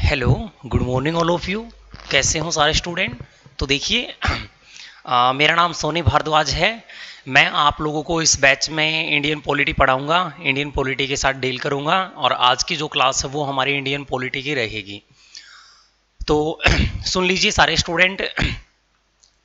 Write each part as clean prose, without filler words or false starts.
Hello, good morning all of you. कैसे हो सारे स्टूडेंट। तो देखिए मेरा नाम सोनी भारद्वाज है। मैं आप लोगों को इस बैच में इंडियन पॉलिटी पढ़ाऊंगा, इंडियन पॉलिटी के साथ डील करूंगा और आज की जो क्लास है वो हमारी इंडियन पॉलिटी की रहेगी। तो सुन लीजिए सारे स्टूडेंट,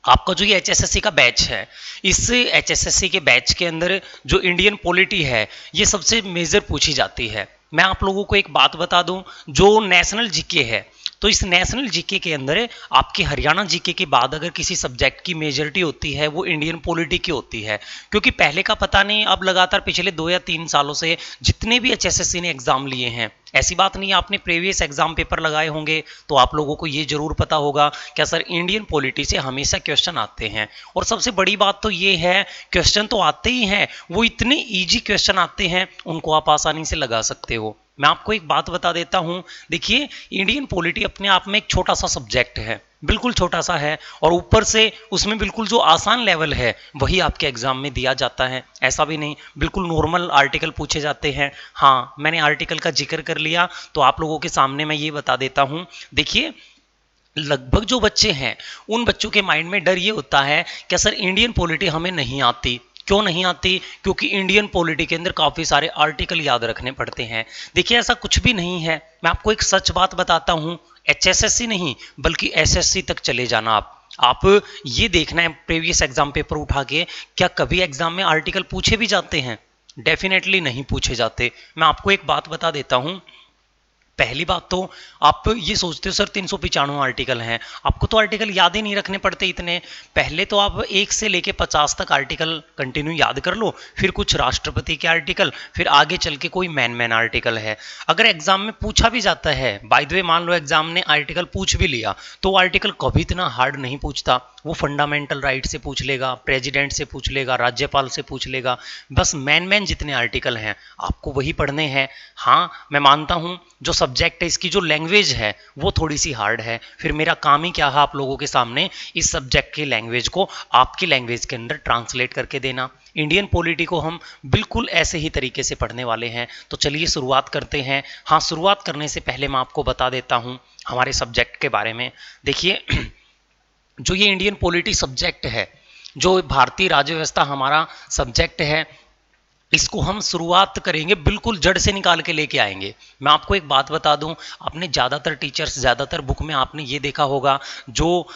आपका जो ये एचएसएससी का बैच है, इस एचएसएससी के बैच के अंदर जो इंडियन पॉलिटी है ये सबसे मेजर पूछी जाती है। मैं आप लोगों को एक बात बता दूं, जो नेशनल जीके है, तो इस नेशनल जीके के अंदर आपके हरियाणा जीके के बाद अगर किसी सब्जेक्ट की मेजॉरिटी होती है वो इंडियन पॉलिटी की होती है। क्योंकि पहले का पता नहीं, अब लगातार पिछले 2 या 3 सालों से जितने भी एचएसएससी ने एग्जाम लिए हैं, ऐसी बात नहीं, आपने प्रीवियस एग्जाम पेपर लगाए होंगे तो आप लोगों को ये जरूर पता होगा क्या सर इंडियन पॉलिटी से हमेशा क्वेश्चन आते हैं। और सबसे बड़ी बात तो ये है, क्वेश्चन तो आते ही हैं, वो इतने इजी क्वेश्चन आते हैं, उनको आप आसानी से लगा सकते हो। मैं आपको एक बात बता देता हूं, देखिए इंडियन पॉलिटी अपने आप में एक छोटा सा सब्जेक्ट है, बिल्कुल छोटा सा है, और ऊपर से उसमें बिल्कुल जो आसान लेवल है वही आपके एग्जाम में दिया जाता है। ऐसा भी नहीं, बिल्कुल नॉर्मल आर्टिकल पूछे जाते हैं। हाँ, मैंने आर्टिकल का जिक्र कर लिया तो आप लोगों के सामने मैं ये बता देता हूं। देखिए लगभग जो बच्चे हैं उन बच्चों के माइंड में डर ये होता है कि सर इंडियन पॉलिटी हमें नहीं आती। क्यों नहीं आती? क्योंकि इंडियन पॉलिटी के अंदर काफ़ी सारे आर्टिकल याद रखने पड़ते हैं। देखिए ऐसा कुछ भी नहीं है, मैं आपको एक सच बात बताता हूँ, एचएसएससी नहीं बल्कि एसएससी तक चले जाना आप ये देखना है प्रीवियस एग्जाम पेपर उठा के, क्या कभी एग्जाम में आर्टिकल पूछे भी जाते हैं? डेफिनेटली नहीं पूछे जाते। मैं आपको एक बात बता देता हूँ, पहली बात तो आप ये सोचते हो सर 395 आर्टिकल हैं, आपको तो आर्टिकल याद ही नहीं रखने पड़ते इतने। पहले तो आप 1 से लेके 50 तक आर्टिकल कंटिन्यू याद कर लो, फिर कुछ राष्ट्रपति के आर्टिकल, फिर आगे चल के कोई मैन आर्टिकल है। अगर एग्जाम में पूछा भी जाता है, बाय द वे मान लो एग्जाम ने आर्टिकल पूछ भी लिया, तो आर्टिकल कभी इतना हार्ड नहीं पूछता। वो फंडामेंटल राइट से पूछ लेगा, प्रेसिडेंट से पूछ लेगा, राज्यपाल से पूछ लेगा, बस मैन जितने आर्टिकल हैं आपको वही पढ़ने हैं। हाँ मैं मानता हूँ जो सब्जेक्ट है इसकी जो लैंग्वेज है वो थोड़ी सी हार्ड है, फिर मेरा काम ही क्या है आप लोगों के सामने इस सब्जेक्ट की लैंग्वेज को आपकी लैंग्वेज के अंदर ट्रांसलेट करके देना। इंडियन पॉलिटी को हम बिल्कुल ऐसे ही तरीके से पढ़ने वाले हैं। तो चलिए शुरुआत करते हैं। हाँ, शुरुआत करने से पहले मैं आपको बता देता हूँ हमारे सब्जेक्ट के बारे में। देखिए जो ये इंडियन पॉलिटी सब्जेक्ट है, जो भारतीय राज्य व्यवस्था हमारा सब्जेक्ट है, इसको हम शुरुआत करेंगे बिल्कुल जड़ से निकाल के लेके आएंगे। मैं आपको एक बात बता दूं, आपने ज़्यादातर टीचर्स, ज़्यादातर बुक में आपने ये देखा होगा, जो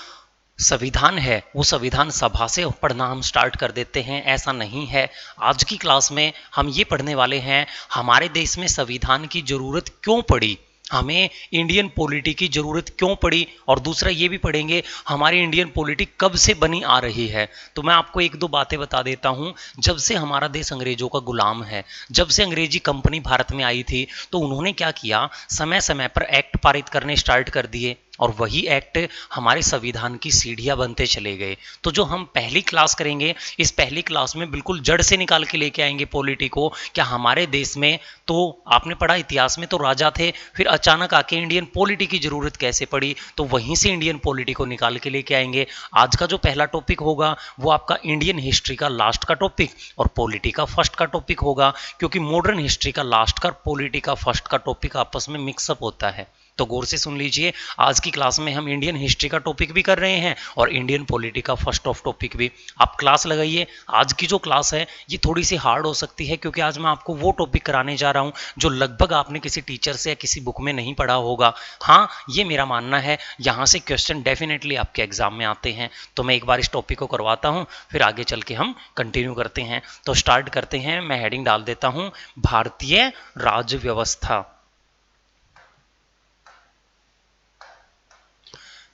संविधान है वो संविधान सभा से पढ़ना हम स्टार्ट कर देते हैं। ऐसा नहीं है। आज की क्लास में हम ये पढ़ने वाले हैं हमारे देश में संविधान की ज़रूरत क्यों पड़ी, हमें इंडियन पॉलिटी की ज़रूरत क्यों पड़ी, और दूसरा ये भी पढ़ेंगे हमारी इंडियन पॉलिटी कब से बनी आ रही है। तो मैं आपको एक दो बातें बता देता हूँ। जब से हमारा देश अंग्रेजों का गुलाम है, जब से अंग्रेजी कंपनी भारत में आई थी, तो उन्होंने क्या किया, समय समय पर एक्ट पारित करने स्टार्ट कर दिए, और वही एक्ट हमारे संविधान की सीढ़ियां बनते चले गए। तो जो हम पहली क्लास करेंगे, इस पहली क्लास में बिल्कुल जड़ से निकाल के लेके आएंगे पॉलिटी को। क्या हमारे देश में, तो आपने पढ़ा इतिहास में तो राजा थे, फिर अचानक आके इंडियन पॉलिटी की जरूरत कैसे पड़ी, तो वहीं से इंडियन पॉलिटी को निकाल के लेके आएंगे। आज का जो पहला टॉपिक होगा वो आपका इंडियन हिस्ट्री का लास्ट का टॉपिक और पॉलिटी का फर्स्ट का टॉपिक होगा, क्योंकि मॉडर्न हिस्ट्री का लास्ट का, पॉलिटी का फर्स्ट का टॉपिक आपस में मिक्सअप होता है। तो गौर से सुन लीजिए, आज की क्लास में हम इंडियन हिस्ट्री का टॉपिक भी कर रहे हैं और इंडियन पॉलिटी का फर्स्ट ऑफ टॉपिक भी। आप क्लास लगाइए। आज की जो क्लास है ये थोड़ी सी हार्ड हो सकती है, क्योंकि आज मैं आपको वो टॉपिक कराने जा रहा हूं जो लगभग आपने किसी टीचर से या किसी बुक में नहीं पढ़ा होगा। हाँ, ये मेरा मानना है, यहाँ से क्वेश्चन डेफिनेटली आपके एग्जाम में आते हैं। तो मैं एक बार इस टॉपिक को करवाता हूँ, फिर आगे चल के हम कंटिन्यू करते हैं। तो स्टार्ट करते हैं। मैं हेडिंग डाल देता हूँ, भारतीय राज्य व्यवस्था।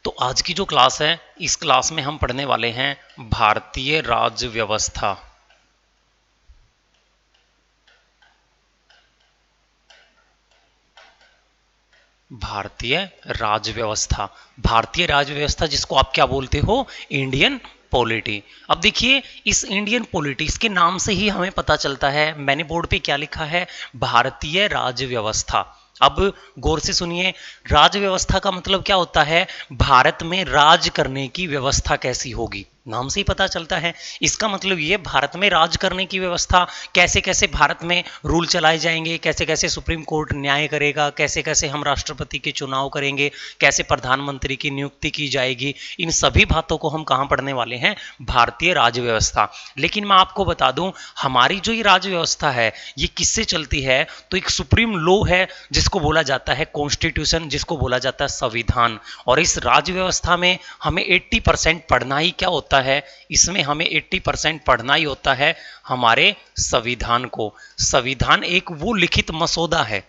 तो आज की जो क्लास है, इस क्लास में हम पढ़ने वाले हैं भारतीय राज्य व्यवस्था। भारतीय राज्य व्यवस्था, भारतीय राज्य व्यवस्था जिसको आप क्या बोलते हो, इंडियन पॉलिटी। अब देखिए इस इंडियन पॉलिटी, इसके नाम से ही हमें पता चलता है, मैंने बोर्ड पे क्या लिखा है, भारतीय राज्य व्यवस्था। अब गौर से सुनिए, राज्य व्यवस्था का मतलब क्या होता है, भारत में राज करने की व्यवस्था कैसी होगी। नाम से ही पता चलता है। इसका मतलब ये भारत में राज करने की व्यवस्था, कैसे कैसे भारत में रूल चलाए जाएंगे, कैसे कैसे सुप्रीम कोर्ट न्याय करेगा, कैसे कैसे हम राष्ट्रपति के चुनाव करेंगे, कैसे प्रधानमंत्री की नियुक्ति की जाएगी, इन सभी बातों को हम कहाँ पढ़ने वाले हैं, भारतीय राज्य व्यवस्था। लेकिन मैं आपको बता दूं, हमारी जो ये राज्य व्यवस्था है ये किससे चलती है, तो एक सुप्रीम लॉ है जिसको बोला जाता है कॉन्स्टिट्यूशन, जिसको बोला जाता है संविधान। और इस राज्य व्यवस्था में हमें 80% पढ़ना ही क्या होता है, इसमें हमें 80% पढ़ना ही होता है हमारे संविधान को। संविधान एक वो लिखित मसौदा है,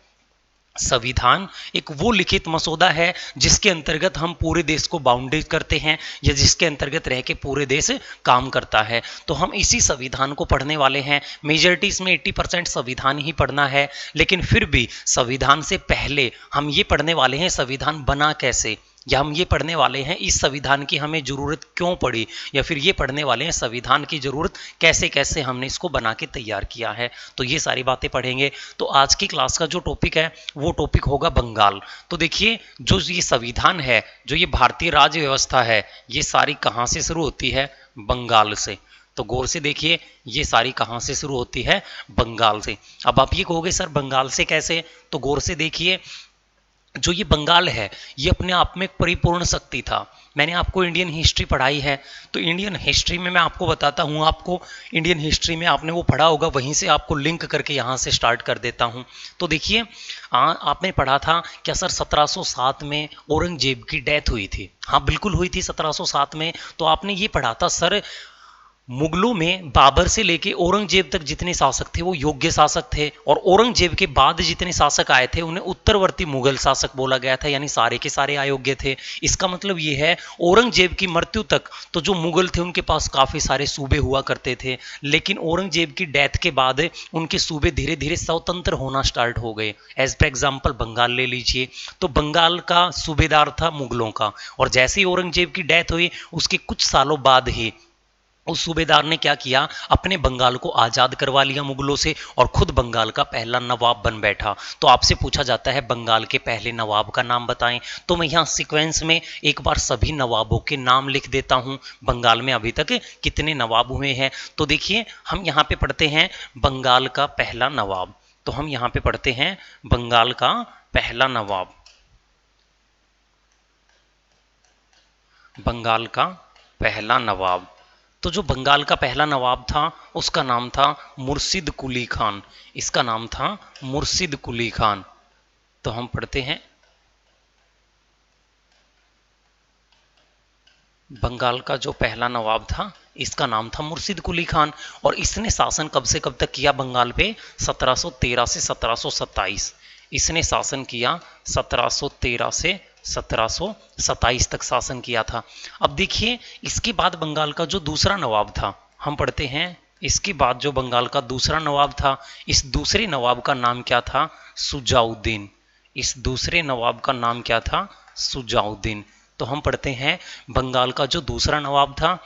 संविधान एक वो लिखित मसौदा है जिसके अंतर्गत हम पूरे देश को बाउंडेड करते हैं, या जिसके अंतर्गत रह के पूरे देश काम करता है। तो हम इसी संविधान को पढ़ने वाले हैं। मेजॉरिटी इसमें 80% संविधान ही पढ़ना है, लेकिन फिर भी संविधान से पहले हम ये पढ़ने वाले हैं संविधान बना कैसे, या हम ये पढ़ने वाले हैं इस संविधान की हमें जरूरत क्यों पड़ी, या फिर ये पढ़ने वाले हैं संविधान की जरूरत कैसे कैसे हमने इसको बना के तैयार किया है। तो ये सारी बातें पढ़ेंगे। तो आज की क्लास का जो टॉपिक है वो टॉपिक होगा बंगाल। तो देखिए, जो ये संविधान है, जो ये भारतीय राज्य व्यवस्था है, ये सारी कहाँ से शुरू होती है, बंगाल से। तो गौर से देखिए, ये सारी कहाँ से शुरू होती है, बंगाल से। अब आप ये कहोगे सर बंगाल से कैसे, तो गौर से देखिए, जो ये बंगाल है ये अपने आप में एक परिपूर्ण शक्ति था। मैंने आपको इंडियन हिस्ट्री पढ़ाई है, तो इंडियन हिस्ट्री में मैं आपको बताता हूँ, आपको इंडियन हिस्ट्री में आपने वो पढ़ा होगा, वहीं से आपको लिंक करके यहाँ से स्टार्ट कर देता हूँ। तो देखिए, आपने पढ़ा था क्या सर 1707 में औरंगजेब की डेथ हुई थी। हाँ बिल्कुल हुई थी 1707 में। तो आपने ये पढ़ा था सर, मुगलों में बाबर से लेके औरंगजेब तक जितने शासक थे वो योग्य शासक थे, और औरंगजेब के बाद जितने शासक आए थे उन्हें उत्तरवर्ती मुगल शासक बोला गया था, यानी सारे के सारे अयोग्य थे। इसका मतलब ये है औरंगजेब की मृत्यु तक तो जो मुगल थे उनके पास काफी सारे सूबे हुआ करते थे, लेकिन औरंगजेब की डेथ के बाद उनके सूबे धीरे धीरे स्वतंत्र होना स्टार्ट हो गए। एज पर एग्जाम्पल बंगाल ले लीजिए, तो बंगाल का सूबेदार था मुगलों का, और जैसे ही औरंगजेब की डेथ हुई उसके कुछ सालों बाद ही उस सूबेदार ने क्या किया, अपने बंगाल को आजाद करवा लिया मुगलों से, और खुद बंगाल का पहला नवाब बन बैठा। तो आपसे पूछा जाता है बंगाल के पहले नवाब का नाम बताएं, तो मैं यहाँ सीक्वेंस में एक बार सभी नवाबों के नाम लिख देता हूँ। बंगाल में अभी तक कितने नवाब हुए हैं, तो देखिए हम यहाँ पे पढ़ते हैं बंगाल का पहला नवाब। तो हम यहाँ पे पढ़ते हैं बंगाल का पहला नवाब, बंगाल का पहला नवाब। तो जो बंगाल का पहला नवाब था उसका नाम था मुर्शिद कुली खान, इसका नाम था मुर्शिद कुली खान। तो हम पढ़ते हैं बंगाल का जो पहला नवाब था इसका नाम था मुर्शिद कुली खान, और इसने शासन कब से कब तक किया बंगाल पे, 1713 से 1727। इसने शासन किया 1713 से 1727 तक शासन किया था। अब देखिए, इसके बाद बंगाल का जो दूसरा नवाब था, हम पढ़ते हैं इसके बाद जो बंगाल का दूसरा नवाब था, इस दूसरे नवाब का नाम क्या था, सुजाउद्दीन। इस दूसरे नवाब का नाम क्या था, सुजाउद्दीन। तो हम पढ़ते हैं बंगाल का जो दूसरा नवाब था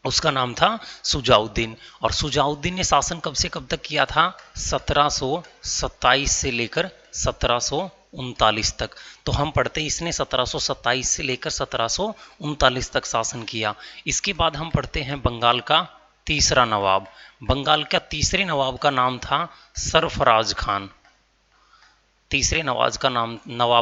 उसका नाम था सुजाउद्दीन, और सुजाउद्दीन ने शासन कब से कब तक किया था, 1727 से लेकर 1739 तक। तो हम पढ़ते हैं इसने 1727 से लेकर 1739 तक शासन किया। इसके बाद हम पढ़ते हैं बंगाल का तीसरा नवाब। बंगाल का तीसरे नवाब का नाम था सरफराज खान। तीसरे नवाब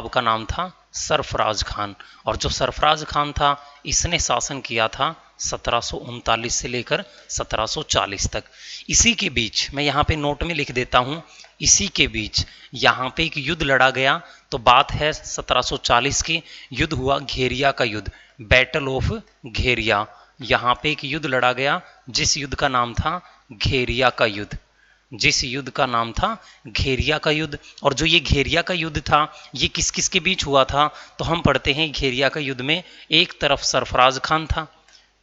का नाम था सरफराज खान, और जो सरफराज खान था इसने शासन किया था 1739 से लेकर 1740 तक। इसी के बीच मैं यहाँ पे नोट में लिख देता हूँ, इसी के बीच यहाँ पे एक युद्ध लड़ा गया। तो बात है 1740 की, युद्ध हुआ घेरिया का युद्ध, बैटल ऑफ घेरिया। यहाँ पे एक युद्ध लड़ा गया जिस युद्ध का नाम था घेरिया का युद्ध, जिस युद्ध का नाम था घेरिया का युद्ध। और जो ये घेरिया का युद्ध था ये किस किस के बीच हुआ था, तो हम पढ़ते हैं घेरिया का युद्ध में एक तरफ सरफराज खान था,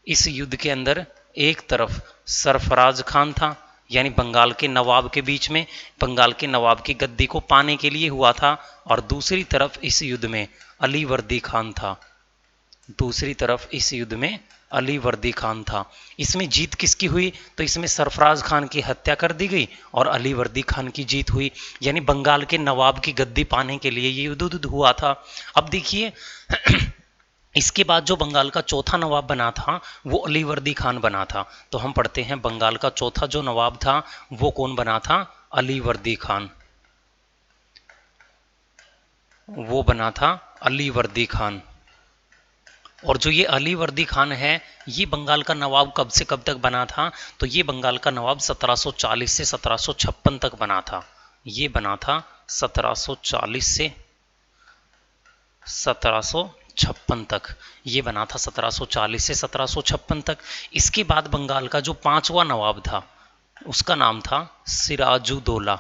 इस युद्ध के अंदर एक तरफ सरफराज खान था, यानी बंगाल के नवाब के बीच में, बंगाल के नवाब की गद्दी को पाने के लिए हुआ था, और दूसरी तरफ इस युद्ध में अली वर्दी खान था। दूसरी तरफ इस युद्ध में अली वर्दी खान था। इसमें जीत किसकी हुई, तो इसमें सरफराज खान की हत्या कर दी गई और अली वर्दी खान की जीत हुई, यानी बंगाल के नवाब की गद्दी पाने के लिए ये युद्ध हुआ था। अब देखिए इसके बाद जो बंगाल का चौथा नवाब बना था वो अलीवर्दी खान बना था। तो हम पढ़ते हैं बंगाल का चौथा जो नवाब था वो कौन बना था? अलीवर्दी खान। वो बना था अलीवर्दी खान। और जो ये अलीवर्दी खान है ये बंगाल का नवाब कब से कब तक बना था? तो ये बंगाल का नवाब 1740 से 1756 तक बना था। ये बना था 1740 से 1756 तक। ये बना था 1740 से 1756 तक। इसके बाद बंगाल का जो पांचवा नवाब था उसका नाम था सिराजुद्दौला।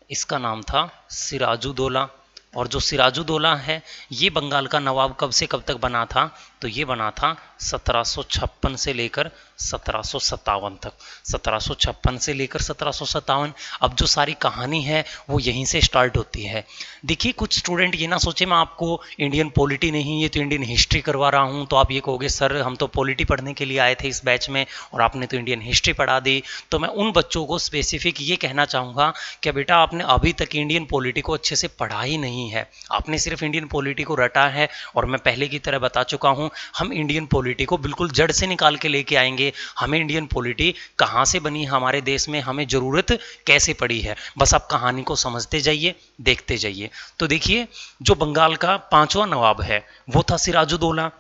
इसका नाम था सिराजुद्दौला। और जो सिराजुद्दौला है ये बंगाल का नवाब कब से कब तक बना था? तो ये बना था 1756 से लेकर 1757 तक। 1756 से लेकर 1757। अब जो सारी कहानी है वो यहीं से स्टार्ट होती है। देखिए कुछ स्टूडेंट ये ना सोचे मैं आपको इंडियन पॉलिटी नहीं, ये तो इंडियन हिस्ट्री करवा रहा हूँ, तो आप ये कहोगे सर हम तो पॉलिटी पढ़ने के लिए आए थे इस बैच में और आपने तो इंडियन हिस्ट्री पढ़ा दी। तो मैं उन बच्चों को स्पेसिफिक ये कहना चाहूँगा कि बेटा आपने अभी तक इंडियन पॉलिटी को अच्छे से पढ़ा ही नहीं है, आपने सिर्फ इंडियन पॉलिटी को रटा है। और मैं पहले की तरह बता चुका हूँ हम इंडियन पॉलिटी को बिल्कुल जड़ से निकाल के लेके आएंगे। हमें इंडियन पॉलिटी कहाँ से बनी हमारे देश में, हमें ज़रूरत कैसे पड़ी है, बस आप कहानी को समझते जाइए, देखते जाइए। तो देखिए जो बंगाल का पांचवा नवाब है वो था सिराजुद्दौला।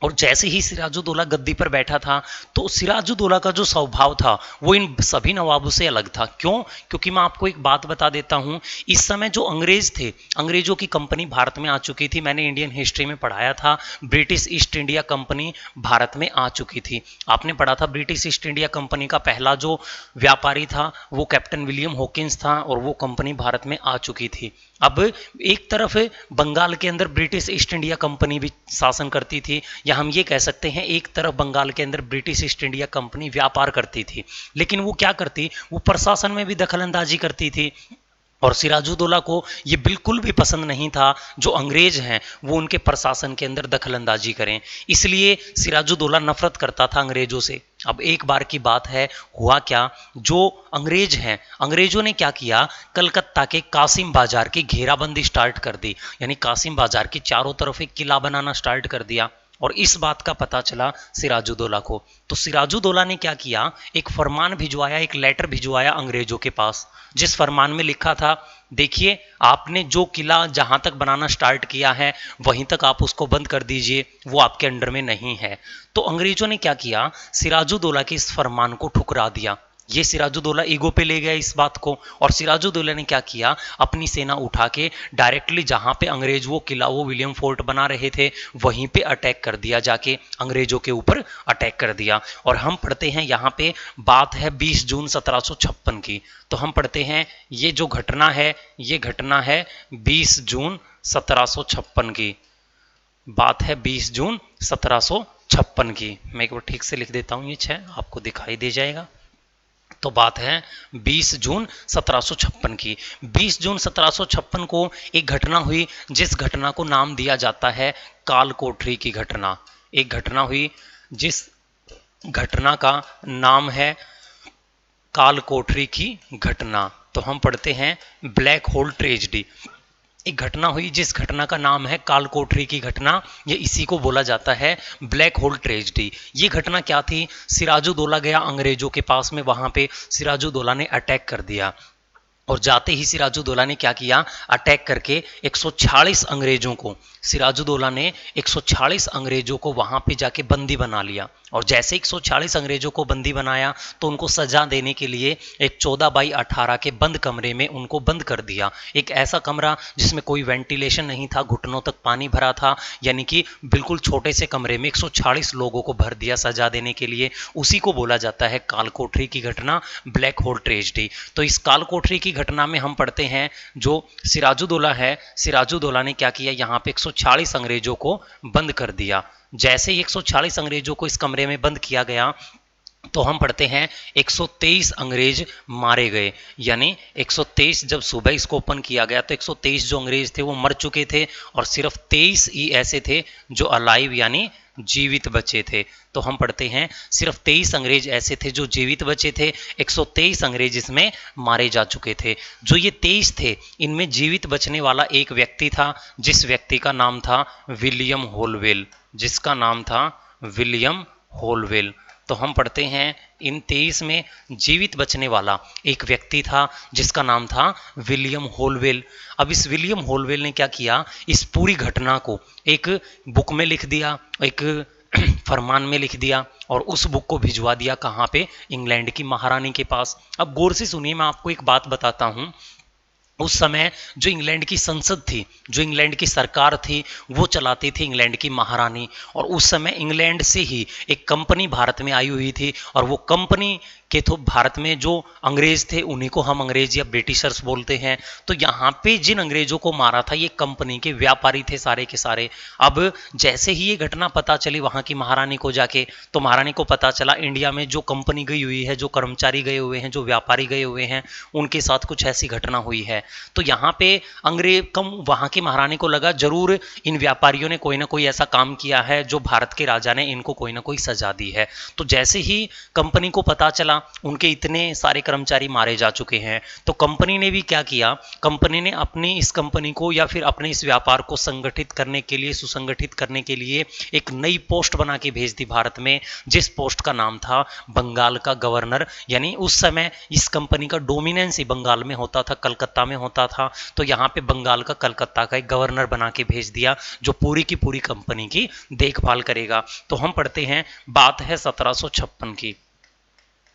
और जैसे ही सिराजुद्दौला गद्दी पर बैठा था तो सिराजुद्दौला का जो स्वभाव था वो इन सभी नवाबों से अलग था। क्यों? क्योंकि मैं आपको एक बात बता देता हूं, इस समय जो अंग्रेज थे, अंग्रेजों की कंपनी भारत में आ चुकी थी। मैंने इंडियन हिस्ट्री में पढ़ाया था British east India company Bharat में आ चुकी थी। आपने पढ़ा था ब्रिटिश ईस्ट इंडिया कंपनी का पहला जो व्यापारी था वो कैप्टन विलियम हॉकिंस था और वो कंपनी भारत में आ चुकी थी। अब एक तरफ बंगाल के अंदर ब्रिटिश ईस्ट इंडिया कंपनी भी शासन करती थी, या हम ये कह सकते हैं एक तरफ बंगाल के अंदर ब्रिटिश ईस्ट इंडिया कंपनी व्यापार करती थी। लेकिन वो क्या करती, वो प्रशासन में भी दखलंदाजी करती थी। और सिराजुद्दौला को ये बिल्कुल भी पसंद नहीं था जो अंग्रेज हैं वो उनके प्रशासन के अंदर दखलंदाजी करें, इसलिए सिराजुद्दौला नफरत करता था अंग्रेजों से। अब एक बार की बात है, हुआ क्या, जो अंग्रेज हैं अंग्रेजों ने क्या किया, कलकत्ता के कासिम बाजार की घेराबंदी स्टार्ट कर दी, यानी कासिम बाजार के चारों तरफ एक किला बनाना स्टार्ट कर दिया। और इस बात का पता चला सिराजुद्दौला को, तो सिराजुद्दौला ने क्या किया, एक फरमान भिजवाया, एक लेटर भिजवाया अंग्रेजों के पास, जिस फरमान में लिखा था देखिए आपने जो किला जहां तक बनाना स्टार्ट किया है वहीं तक आप उसको बंद कर दीजिए, वो आपके अंडर में नहीं है। तो अंग्रेजों ने क्या किया, सिराजुद्दौला के इस फरमान को ठुकरा दिया। ये सिराजुद्दौला ईगो पे ले गया इस बात को, और सिराजुद्दौला ने क्या किया, अपनी सेना उठा के डायरेक्टली जहां पे अंग्रेज वो किला वो विलियम फोर्ट बना रहे थे वहीं पे अटैक कर दिया, जाके अंग्रेजों के ऊपर अटैक कर दिया। और हम पढ़ते हैं यहाँ पे बात है 20 जून 1756 की। तो हम पढ़ते हैं ये जो घटना है ये घटना है 20 जून 1756 की। बात है 20 जून 1756 की। मैं एक बार ठीक से लिख देता हूं, ये 6 आपको दिखाई दे जाएगा। तो बात है 20 जून 1756 की। 20 जून 1756 को एक घटना हुई जिस घटना को नाम दिया जाता है काल कोठरी की घटना। एक घटना हुई जिस घटना का नाम है काल कोठरी की घटना। तो हम पढ़ते हैं ब्लैक होल ट्रेजेडी। एक घटना हुई जिस घटना का नाम है काल कोठरी की घटना, ये इसी को बोला जाता है ब्लैक होल ट्रेजेडी। ये घटना क्या थी, सिराजुद्दौला गया अंग्रेजों के पास में, वहां पे सिराजुद्दौला ने अटैक कर दिया। और जाते ही सिराजुद्दौला ने क्या किया, अटैक करके 146 अंग्रेजों को, सिराजुद्दौला ने 146 अंग्रेजों को वहां पे जाके बंदी बना लिया। और जैसे 146 अंग्रेजों को बंदी बनाया तो उनको सजा देने के लिए एक 14 बाई 18 के बंद कमरे में उनको बंद कर दिया। एक ऐसा कमरा जिसमें कोई वेंटिलेशन नहीं था, घुटनों तक पानी भरा था, यानी कि बिल्कुल छोटे से कमरे में 140 लोगों को भर दिया सजा देने के लिए। उसी को बोला जाता है काल कोठरी की घटना, ब्लैक होल ट्रेजेडी। तो इस काल कोठरी की घटना में हम पढ़ते हैं जो सिराजुद्दौला है, सिराजुद्दौला ने क्या किया, यहाँ पे 140 अंग्रेजों को बंद कर दिया। जैसे ही 140 अंग्रेजों को इस कमरे में बंद किया गया तो हम पढ़ते हैं 123 अंग्रेज मारे गए। यानी 123 जब सुबह इसको ओपन किया गया तो 123 जो अंग्रेज थे वो मर चुके थे और सिर्फ 23 ही ऐसे थे जो अलाइव यानी जीवित बचे थे। तो हम पढ़ते हैं सिर्फ 23 अंग्रेज ऐसे थे जो जीवित बचे थे, 123 अंग्रेज इसमें मारे जा चुके थे। जो ये 23 थे इनमें जीवित बचने वाला एक व्यक्ति था, जिस व्यक्ति का नाम था विलियम होलवेल, जिसका नाम था विलियम होलवेल। तो हम पढ़ते हैं इन 23 में जीवित बचने वाला एक व्यक्ति था जिसका नाम था विलियम होलवेल। अब इस विलियम होलवेल ने क्या किया, इस पूरी घटना को एक बुक में लिख दिया, एक फरमान में लिख दिया और उस बुक को भिजवा दिया कहाँ पे, इंग्लैंड की महारानी के पास। अब गौर से सुनिए, मैं आपको एक बात बताता हूँ। उस समय जो इंग्लैंड की संसद थी, जो इंग्लैंड की सरकार थी, वो चलाती थी इंग्लैंड की महारानी। और उस समय इंग्लैंड से ही एक कंपनी भारत में आई हुई थी और वो कंपनी के तो भारत में जो अंग्रेज थे उन्हीं को हम अंग्रेज या ब्रिटिशर्स बोलते हैं। तो यहाँ पे जिन अंग्रेजों को मारा था ये कंपनी के व्यापारी थे सारे के सारे। अब जैसे ही ये घटना पता चली वहाँ की महारानी को जाके, तो महारानी को पता चला इंडिया में जो कंपनी गई हुई है, जो कर्मचारी गए हुए हैं, जो व्यापारी गए हुए हैं, उनके साथ कुछ ऐसी घटना हुई है। तो यहाँ पे अंग्रेज कम वहाँ की महारानी को लगा जरूर इन व्यापारियों ने कोई ना कोई ऐसा काम किया है जो भारत के राजा ने इनको कोई ना कोई सजा दी है। तो जैसे ही कंपनी को पता चला उनके इतने सारे कर्मचारी मारे जा चुके हैं, तो कंपनी ने भी क्या किया, कंपनी ने अपनी इस कंपनी को या फिर अपने इस व्यापार को संगठित करने के लिए, सुसंगठित करने के लिए एक नई पोस्ट बना के भेज दी भारत में, जिस पोस्ट का नाम था बंगाल का गवर्नर। यानी उस समय इस कंपनी का डोमिनेंस ही बंगाल में होता था, कलकत्ता में होता था। तो यहाँ पे बंगाल का, कलकत्ता का एक गवर्नर बना के भेज दिया जो पूरी की पूरी कंपनी की देखभाल करेगा। तो हम पढ़ते हैं, बात है 1756 की।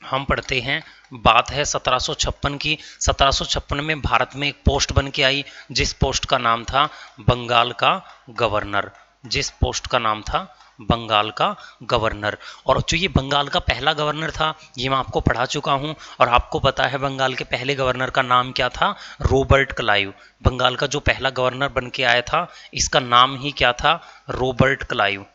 हम पढ़ते हैं, बात है 1756 की। 1756 में भारत में एक पोस्ट बन के आई जिस पोस्ट का नाम था बंगाल का गवर्नर, जिस पोस्ट का नाम था बंगाल का गवर्नर। और जो ये बंगाल का पहला गवर्नर था ये मैं आपको पढ़ा चुका हूँ, और आपको पता है बंगाल के पहले गवर्नर का नाम क्या था, रॉबर्ट क्लाइव। बंगाल का जो पहला गवर्नर बन के आया था इसका नाम ही क्या था, रॉबर्ट क्लाइव।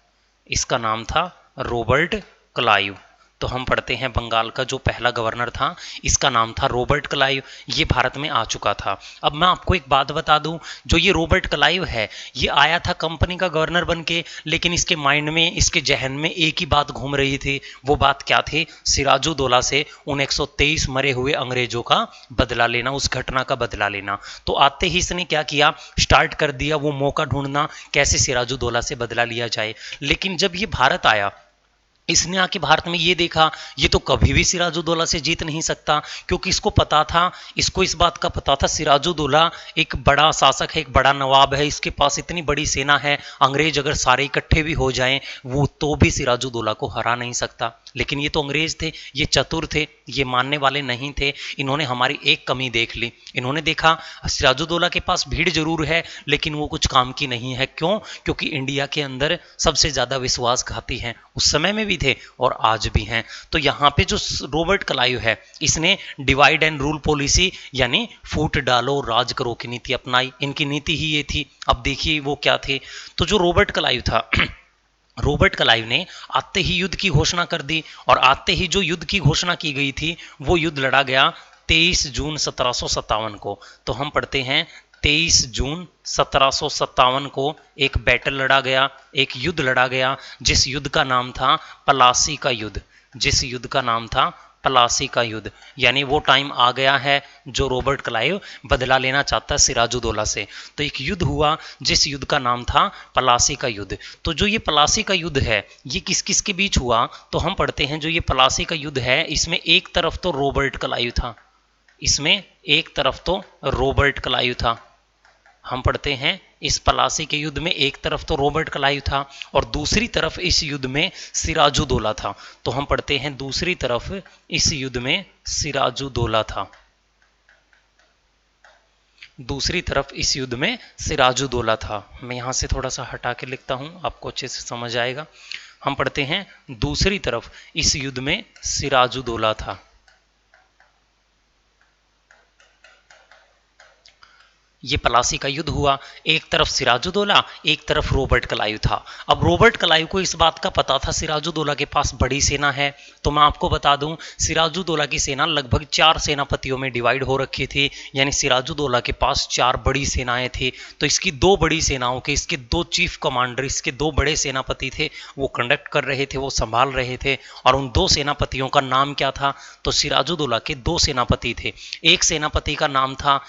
इसका नाम था रॉबर्ट क्लाइव। तो हम पढ़ते हैं बंगाल का जो पहला गवर्नर था इसका नाम था रॉबर्ट क्लाइव, ये भारत में आ चुका था। अब मैं आपको एक बात बता दूं, जो ये रॉबर्ट क्लाइव है ये आया था कंपनी का गवर्नर बन के, लेकिन इसके माइंड में, इसके जहन में एक ही बात घूम रही थी। वो बात क्या थी, सिराजुद्दौला से उन 123 मरे हुए अंग्रेजों का बदला लेना, उस घटना का बदला लेना। तो आते ही इसने क्या किया, स्टार्ट कर दिया वो मौका ढूंढना कैसे सिराजुद्दौला से बदला लिया जाए। लेकिन जब ये भारत आया, इसने आके भारत में ये देखा ये तो कभी भी सिराजुद्दौला से जीत नहीं सकता, क्योंकि इसको पता था, इसको इस बात का पता था सिराजुद्दौला एक बड़ा शासक है, एक बड़ा नवाब है, इसके पास इतनी बड़ी सेना है, अंग्रेज अगर सारे इकट्ठे भी हो जाएं वो तो भी सिराजुद्दौला को हरा नहीं सकता। लेकिन ये तो अंग्रेज थे, ये चतुर थे, ये मानने वाले नहीं थे। इन्होंने हमारी एक कमी देख ली, इन्होंने देखा सिराजुद्दौला के पास भीड़ जरूर है लेकिन वो कुछ काम की नहीं है। क्यों? क्योंकि इंडिया के अंदर सबसे ज्यादा विश्वासघाती हैं, उस समय में भी थे और आज भी हैं। तो यहाँ पे जो रॉबर्ट क्लाइव है इसने डिवाइड एंड रूल पॉलिसी यानी फूट डालो राज करो की नीति अपनाई। इनकी नीति ही ये थी। अब देखिए वो क्या थे। तो जो रॉबर्ट क्लाइव था रॉबर्ट क्लाइव ने आते ही युद्ध की घोषणा कर दी, और आते ही जो युद्ध की घोषणा की गई थी वो युद्ध लड़ा गया 23 जून 1757 को। तो हम पढ़ते हैं 23 जून 1757 को एक बैटल लड़ा गया, एक युद्ध लड़ा गया, जिस युद्ध का नाम था प्लासी का युद्ध, जिस युद्ध का नाम था प्लासी का युद्ध। यानी वो टाइम आ गया है जो रॉबर्ट क्लाइव बदला लेना चाहता है सिराजुद्दौला से। तो एक युद्ध हुआ जिस युद्ध का नाम था प्लासी का युद्ध। तो जो ये प्लासी का युद्ध है ये किस किस के बीच हुआ, तो हम पढ़ते हैं जो ये प्लासी का युद्ध है इसमें एक तरफ तो रॉबर्ट क्लाइव था, इसमें एक तरफ तो रॉबर्ट क्लाइव था। हम पढ़ते हैं इस प्लासी के युद्ध में एक तरफ तो रॉबर्ट क्लाइव था और दूसरी तरफ इस युद्ध में सिराजुद्दौला था। तो हम पढ़ते हैं दूसरी तरफ इस युद्ध में सिराजुद्दौला था, दूसरी तरफ इस युद्ध में सिराजुद्दौला था। मैं यहां से थोड़ा सा हटा के लिखता हूं, आपको अच्छे से समझ आएगा। हम पढ़ते हैं दूसरी तरफ इस युद्ध में सिराजुद्दौला था। ये प्लासी का युद्ध हुआ। एक तरफ सिराजुद्दौला, एक तरफ रॉबर्ट क्लाइव था। अब रॉबर्ट क्लाइव को इस बात का पता था सिराजुद्दौला के पास बड़ी सेना है। तो मैं आपको बता दूं, सिराजुद्दौला की सेना लगभग 4 सेनापतियों में डिवाइड हो रखी थी, यानी सिराजुद्दौला के पास 4 बड़ी सेनाएं थी। तो इसकी 2 बड़ी सेनाओं के, इसके 2 चीफ कमांडर, इसके 2 बड़े सेनापति थे, वो कंडक्ट कर रहे थे, वो संभाल रहे थे। और उन 2 सेनापतियों का नाम क्या था? तो सिराजुद्दौला के 2 सेनापति थे। एक सेनापति का नाम था,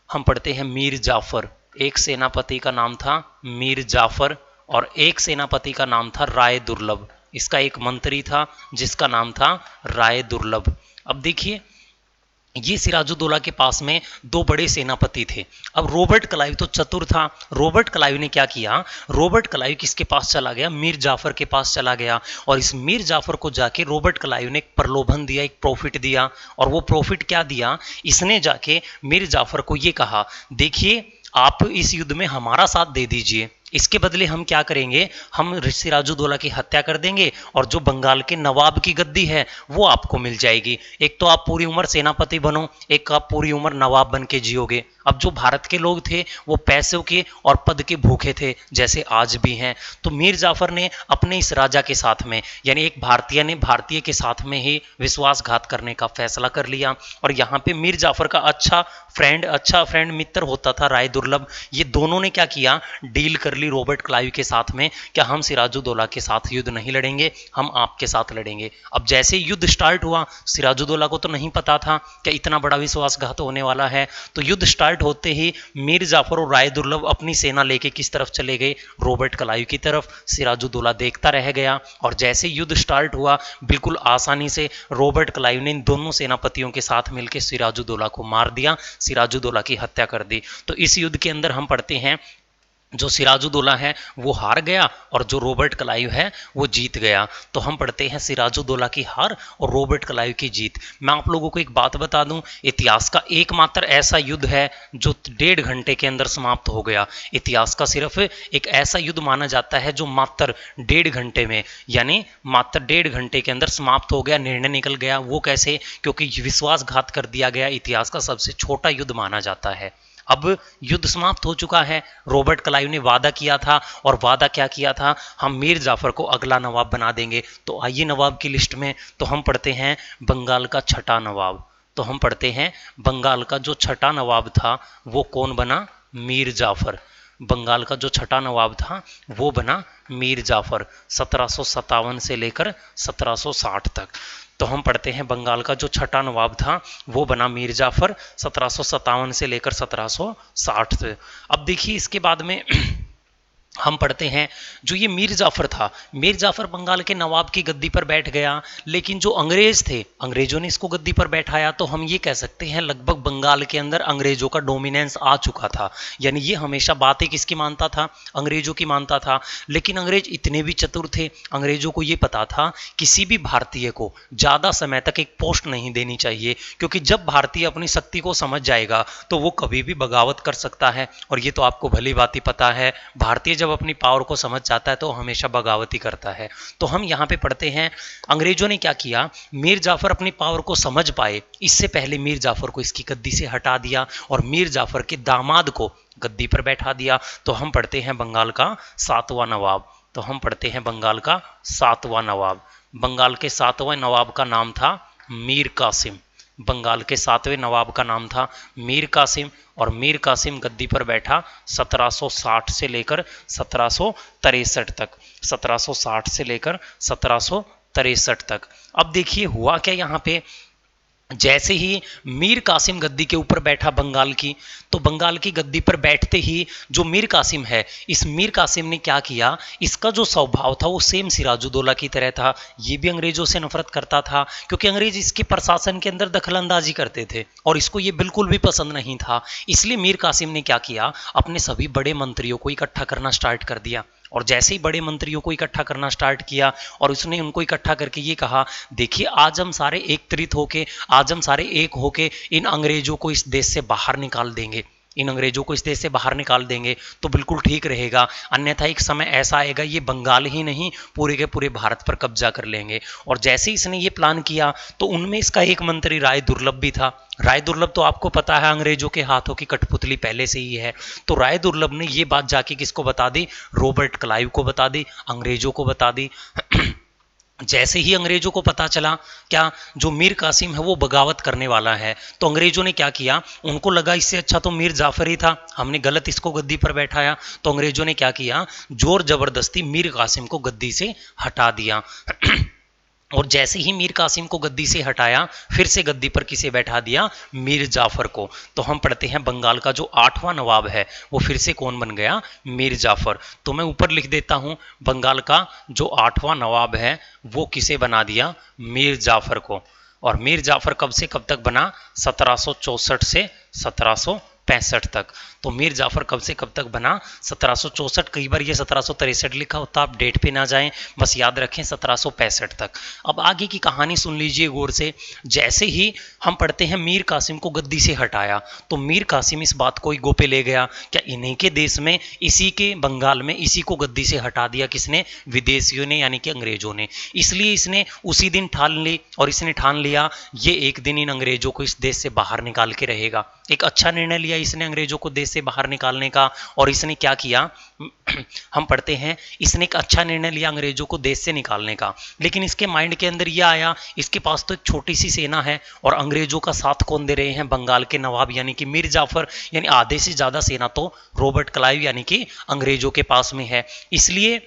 हम पढ़ते हैं मीर जाफर। एक सेनापति का नाम था मीर जाफर और एक सेनापति का नाम था राय दुर्लभ। इसका एक मंत्री था जिसका नाम था राय दुर्लभ। अब देखिए, ये सिराजुद्दौला के पास में 2 बड़े सेनापति थे। अब रॉबर्ट क्लाइव तो चतुर था। रॉबर्ट क्लाइव ने क्या किया? रॉबर्ट क्लाइव किसके पास चला गया? मीर जाफर के पास चला गया। और इस मीर जाफर को जाके रॉबर्ट क्लाइव ने एक प्रलोभन दिया, एक प्रॉफिट दिया। और वो प्रॉफिट क्या दिया? इसने जाके मीर जाफर को ये कहा, देखिए आप इस युद्ध में हमारा साथ दे दीजिए, इसके बदले हम क्या करेंगे, हम सिराजुद्दौला की हत्या कर देंगे और जो बंगाल के नवाब की गद्दी है वो आपको मिल जाएगी। एक तो आप पूरी उम्र सेनापति बनो, एक आप पूरी उम्र नवाब बन के जियोगे। अब जो भारत के लोग थे वो पैसों के और पद के भूखे थे, जैसे आज भी हैं। तो मीर जाफर ने अपने इस राजा के साथ में, यानी एक भारतीय ने भारतीय के साथ में ही विश्वासघात करने का फैसला कर लिया। और यहाँ पे मीर जाफर का अच्छा फ्रेंड मित्र होता था राय दुर्लभ। ये दोनों ने क्या किया? डील कर ली रॉबर्ट क्लाइव के साथ में, क्या हम सिराजुद्दौला के साथ युद्ध नहीं लड़ेंगे, हम आपके साथ लड़ेंगे। अब जैसे युद्ध स्टार्ट हुआ, सिराजुद्दौला को तो नहीं पता था कि इतना बड़ा विश्वासघात होने वाला है। तो युद्ध स्टार्ट होते ही मीर जाफर और राय दुर्लभ अपनी सेना लेके किस तरफ चले गए? रॉबर्ट क्लाइव की तरफ। सिराजुद्दौला देखता रह गया। और जैसे युद्ध स्टार्ट हुआ, बिल्कुल आसानी से रॉबर्ट क्लाइव ने इन दोनों सेनापतियों के साथ मिलकर सिराजुद्दौला को मार दिया, सिराजुद्दौला की हत्या कर दी। तो इस युद्ध के अंदर हम पढ़ते हैं, जो सिराजुद्दौला है वो हार गया और जो रॉबर्ट क्लाइव है वो जीत गया। तो हम पढ़ते हैं सिराजुद्दौला की हार और रॉबर्ट क्लाइव की जीत। मैं आप लोगों को एक बात बता दूं, इतिहास का एकमात्र ऐसा युद्ध है जो 1.5 घंटे के अंदर समाप्त हो गया। इतिहास का सिर्फ एक ऐसा युद्ध माना जाता है जो मात्र 1.5 घंटे में, यानी मात्र 1.5 घंटे के अंदर समाप्त हो गया, निर्णय निकल गया। वो कैसे? क्योंकि विश्वासघात कर दिया गया। इतिहास का सबसे छोटा युद्ध माना जाता है। अब युद्ध समाप्त हो चुका है। रॉबर्ट क्लाइव ने वादा किया था, और वादा क्या किया था? हम मीर जाफर को अगला नवाब बना देंगे। तो आइए नवाब की लिस्ट में, तो हम पढ़ते हैं बंगाल का छठा नवाब। तो हम पढ़ते हैं बंगाल का जो छठा नवाब था वो कौन बना? मीर जाफर। बंगाल का जो छठा नवाब था वो बना मीर जाफर, 1757 से लेकर 1760 तक। तो हम पढ़ते हैं बंगाल का जो छठा नवाब था वो बना मीर जाफर, 1757 से लेकर 1760 से। अब देखिए इसके बाद में हम पढ़ते हैं, जो ये मीर जाफर था, मीर जाफर बंगाल के नवाब की गद्दी पर बैठ गया। लेकिन जो अंग्रेज थे, अंग्रेजों ने इसको गद्दी पर बैठाया। तो हम ये कह सकते हैं लगभग बंगाल के अंदर अंग्रेजों का डोमिनेंस आ चुका था। यानी ये हमेशा बातें किसकी मानता था? अंग्रेजों की मानता था। लेकिन अंग्रेज इतने भी चतुर थे, अंग्रेजों को ये पता था किसी भी भारतीय को ज़्यादा समय तक एक पोस्ट नहीं देनी चाहिए, क्योंकि जब भारतीय अपनी शक्ति को समझ जाएगा तो वो कभी भी बगावत कर सकता है। और ये तो आपको भली भांति पता है, भारतीय जब अपनी पावर को समझ जाता है तो हमेशा बगावती करता है। तो हम यहाँ पे पढ़ते हैं अंग्रेजों ने क्या किया, मीर जाफर अपनी पावर को समझ पाए इससे पहले मीर जाफर को इसकी गद्दी से हटा दिया और मीर जाफर के दामाद को गद्दी पर बैठा दिया। तो हम पढ़ते हैं बंगाल का सातवां नवाब। तो हम पढ़ते हैं बंगाल का सातवां नवाब। बंगाल के सातवें नवाब का नाम था मीर कासिम। बंगाल के सातवें नवाब का नाम था मीर कासिम, और मीर कासिम गद्दी पर बैठा 1760 से लेकर 1763 तक। 1760 से लेकर 1763 तक। अब देखिए हुआ क्या यहाँ पे, जैसे ही मीर कासिम गद्दी के ऊपर बैठा बंगाल की, तो बंगाल की गद्दी पर बैठते ही जो मीर कासिम है, इस मीर कासिम ने क्या किया, इसका जो स्वभाव था वो सेम सिराजुद्दौला की तरह था। ये भी अंग्रेजों से नफरत करता था, क्योंकि अंग्रेज इसके प्रशासन के अंदर दखलंदाजी करते थे और इसको ये बिल्कुल भी पसंद नहीं था। इसलिए मीर कासिम ने क्या किया, अपने सभी बड़े मंत्रियों को इकट्ठा करना स्टार्ट कर दिया। और जैसे ही बड़े मंत्रियों को इकट्ठा करना स्टार्ट किया और उसने उनको इकट्ठा करके ये कहा, देखिए आज हम सारे एकत्रित होके, आज हम सारे एक होके इन अंग्रेजों को इस देश से बाहर निकाल देंगे। इन अंग्रेजों को इस देश से बाहर निकाल देंगे तो बिल्कुल ठीक रहेगा, अन्यथा एक समय ऐसा आएगा ये बंगाल ही नहीं पूरे के पूरे भारत पर कब्जा कर लेंगे। और जैसे इसने ये प्लान किया तो उनमें इसका एक मंत्री राय दुर्लभ भी था। राय दुर्लभ तो आपको पता है अंग्रेजों के हाथों की कठपुतली पहले से ही है। तो राय दुर्लभ ने ये बात जाके किसको बता दी, रॉबर्ट क्लाइव को बता दी, अंग्रेजों को बता दी। जैसे ही अंग्रेजों को पता चला क्या जो मीर कासिम है वो बगावत करने वाला है, तो अंग्रेजों ने क्या किया, उनको लगा इससे अच्छा तो मीर जाफर ही था, हमने गलत इसको गद्दी पर बैठाया। तो अंग्रेजों ने क्या किया, जोर जबरदस्ती मीर कासिम को गद्दी से हटा दिया। और जैसे ही मीर कासिम को गद्दी से हटाया फिर से गद्दी पर किसे बैठा दिया, मीर जाफर को। तो हम पढ़ते हैं बंगाल का जो 8वां नवाब है वो फिर से कौन बन गया, मीर जाफर। तो मैं ऊपर लिख देता हूं बंगाल का जो 8वां नवाब है वो किसे बना दिया, मीर जाफर को। और मीर जाफर कब से कब तक बना, 1764 से 1765 तक। तो मीर जाफर कब से कब तक बना, 1764। कई बार ये 1763 लिखा होता, आप डेट पे ना जाएं, बस याद रखें 1765 तक। अब आगे की कहानी सुन लीजिए गौर से। जैसे ही हम पढ़ते हैं मीर कासिम को गद्दी से हटाया तो मीर कासिम इस बात को ईगो पे ले गया, क्या इन्हीं के देश में, इसी के बंगाल में इसी को गद्दी से हटा दिया किसने, विदेशियों ने यानी कि अंग्रेजों ने। इसलिए इसने उसी दिन ठान ली और इसने ठान लिया ये एक दिन इन अंग्रेजों को इस देश से बाहर निकाल के रहेगा। एक अच्छा निर्णय लिया इसने अंग्रेजों को देश से बाहर निकालने का। और इसने क्या किया, हम पढ़ते हैं इसने एक अच्छा निर्णय लिया अंग्रेजों को देश से निकालने का, लेकिन इसके माइंड के अंदर यह आया इसके पास तो एक छोटी सी सेना है और अंग्रेजों का साथ कौन दे रहे हैं, बंगाल के नवाब यानी कि मीर जाफर, यानी आधे से ज्यादा सेना तो रॉबर्ट क्लाइव यानी कि अंग्रेजों के पास में है। इसलिए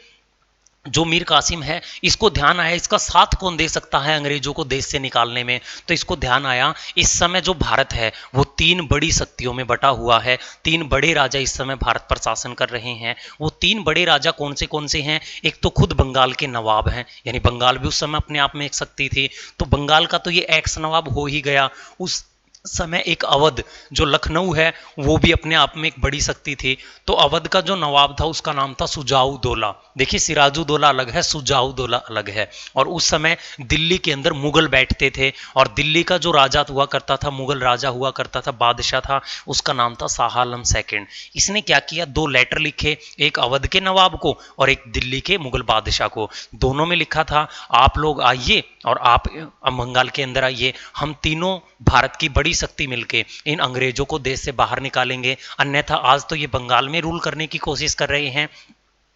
जो मीर कासिम है इसको ध्यान आया इसका साथ कौन दे सकता है अंग्रेजों को देश से निकालने में। तो इसको ध्यान आया इस समय जो भारत है वो 3 बड़ी शक्तियों में बटा हुआ है, 3 बड़े राजा इस समय भारत पर शासन कर रहे हैं। वो 3 बड़े राजा कौन से हैं, एक तो खुद बंगाल के नवाब हैं, यानी बंगाल भी उस समय अपने आप में एक शक्ति थी। तो बंगाल का तो ये एक्स नवाब हो ही गया। उस समय एक अवध जो लखनऊ है वो भी अपने आप में एक बड़ी शक्ति थी। तो अवध का जो नवाब था उसका नाम था सुजाऊ दौला। देखिए सिराजुद्दौला अलग है, सुजाऊ दौला अलग है। और उस समय दिल्ली के अंदर मुगल बैठते थे और दिल्ली का जो राजा हुआ करता था, मुगल राजा हुआ करता था, बादशाह था, उसका नाम था शाह आलम सेकंड। इसने क्या किया, 2 लेटर लिखे, एक अवध के नवाब को और एक दिल्ली के मुगल बादशाह को। दोनों में लिखा था आप लोग आइए और आप बंगाल के अंदर आइए, हम तीनों भारत की बड़ी शक्ति मिलके इन अंग्रेजों को देश से बाहर निकालेंगे, अन्यथा आज तो ये बंगाल में रूल करने की कोशिश कर रहे हैं,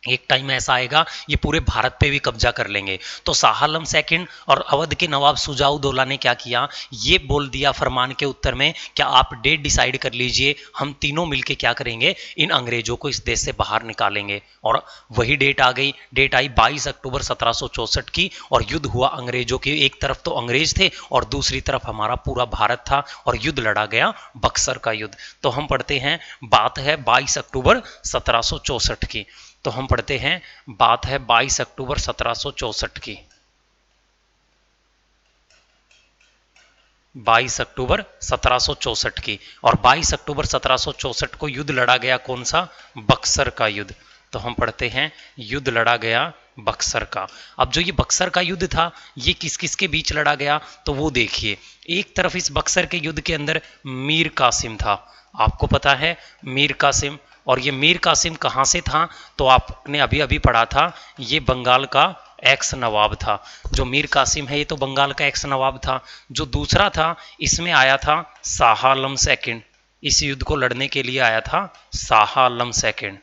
एक टाइम ऐसा आएगा ये पूरे भारत पे भी कब्जा कर लेंगे। तो शाह आलम सेकंड और अवध के नवाब सुजाउद्दौला ने क्या किया, ये बोल दिया फरमान के उत्तर में, क्या आप डेट डिसाइड कर लीजिए, हम तीनों मिलके क्या करेंगे, इन अंग्रेजों को इस देश से बाहर निकालेंगे। और वही डेट आ गई, डेट आई 22 अक्टूबर 1764 की। और युद्ध हुआ अंग्रेजों की, एक तरफ तो अंग्रेज थे और दूसरी तरफ हमारा पूरा भारत था और युद्ध लड़ा गया, बक्सर का युद्ध। तो हम पढ़ते हैं, बात है 22 अक्टूबर 1764 की। तो हम पढ़ते हैं, बात है 22 अक्टूबर 1764 की। 22 अक्टूबर 1764 की। और 22 अक्टूबर 1764 को युद्ध लड़ा गया कौन सा, बक्सर का युद्ध। तो हम पढ़ते हैं, युद्ध लड़ा गया बक्सर का। अब जो ये बक्सर का युद्ध था ये किस किस के बीच लड़ा गया, तो वो देखिए, एक तरफ इस बक्सर के युद्ध के अंदर मीर कासिम था, आपको पता है मीर कासिम। और ये मीर कासिम कहाँ से था, तो आपने अभी अभी पढ़ा था ये बंगाल का एक्स नवाब था। जो मीर कासिम है ये तो बंगाल का एक्स नवाब था। जो दूसरा था इसमें आया था शाह आलम सेकंड, इस युद्ध को लड़ने के लिए आया था शाह आलम सेकंड।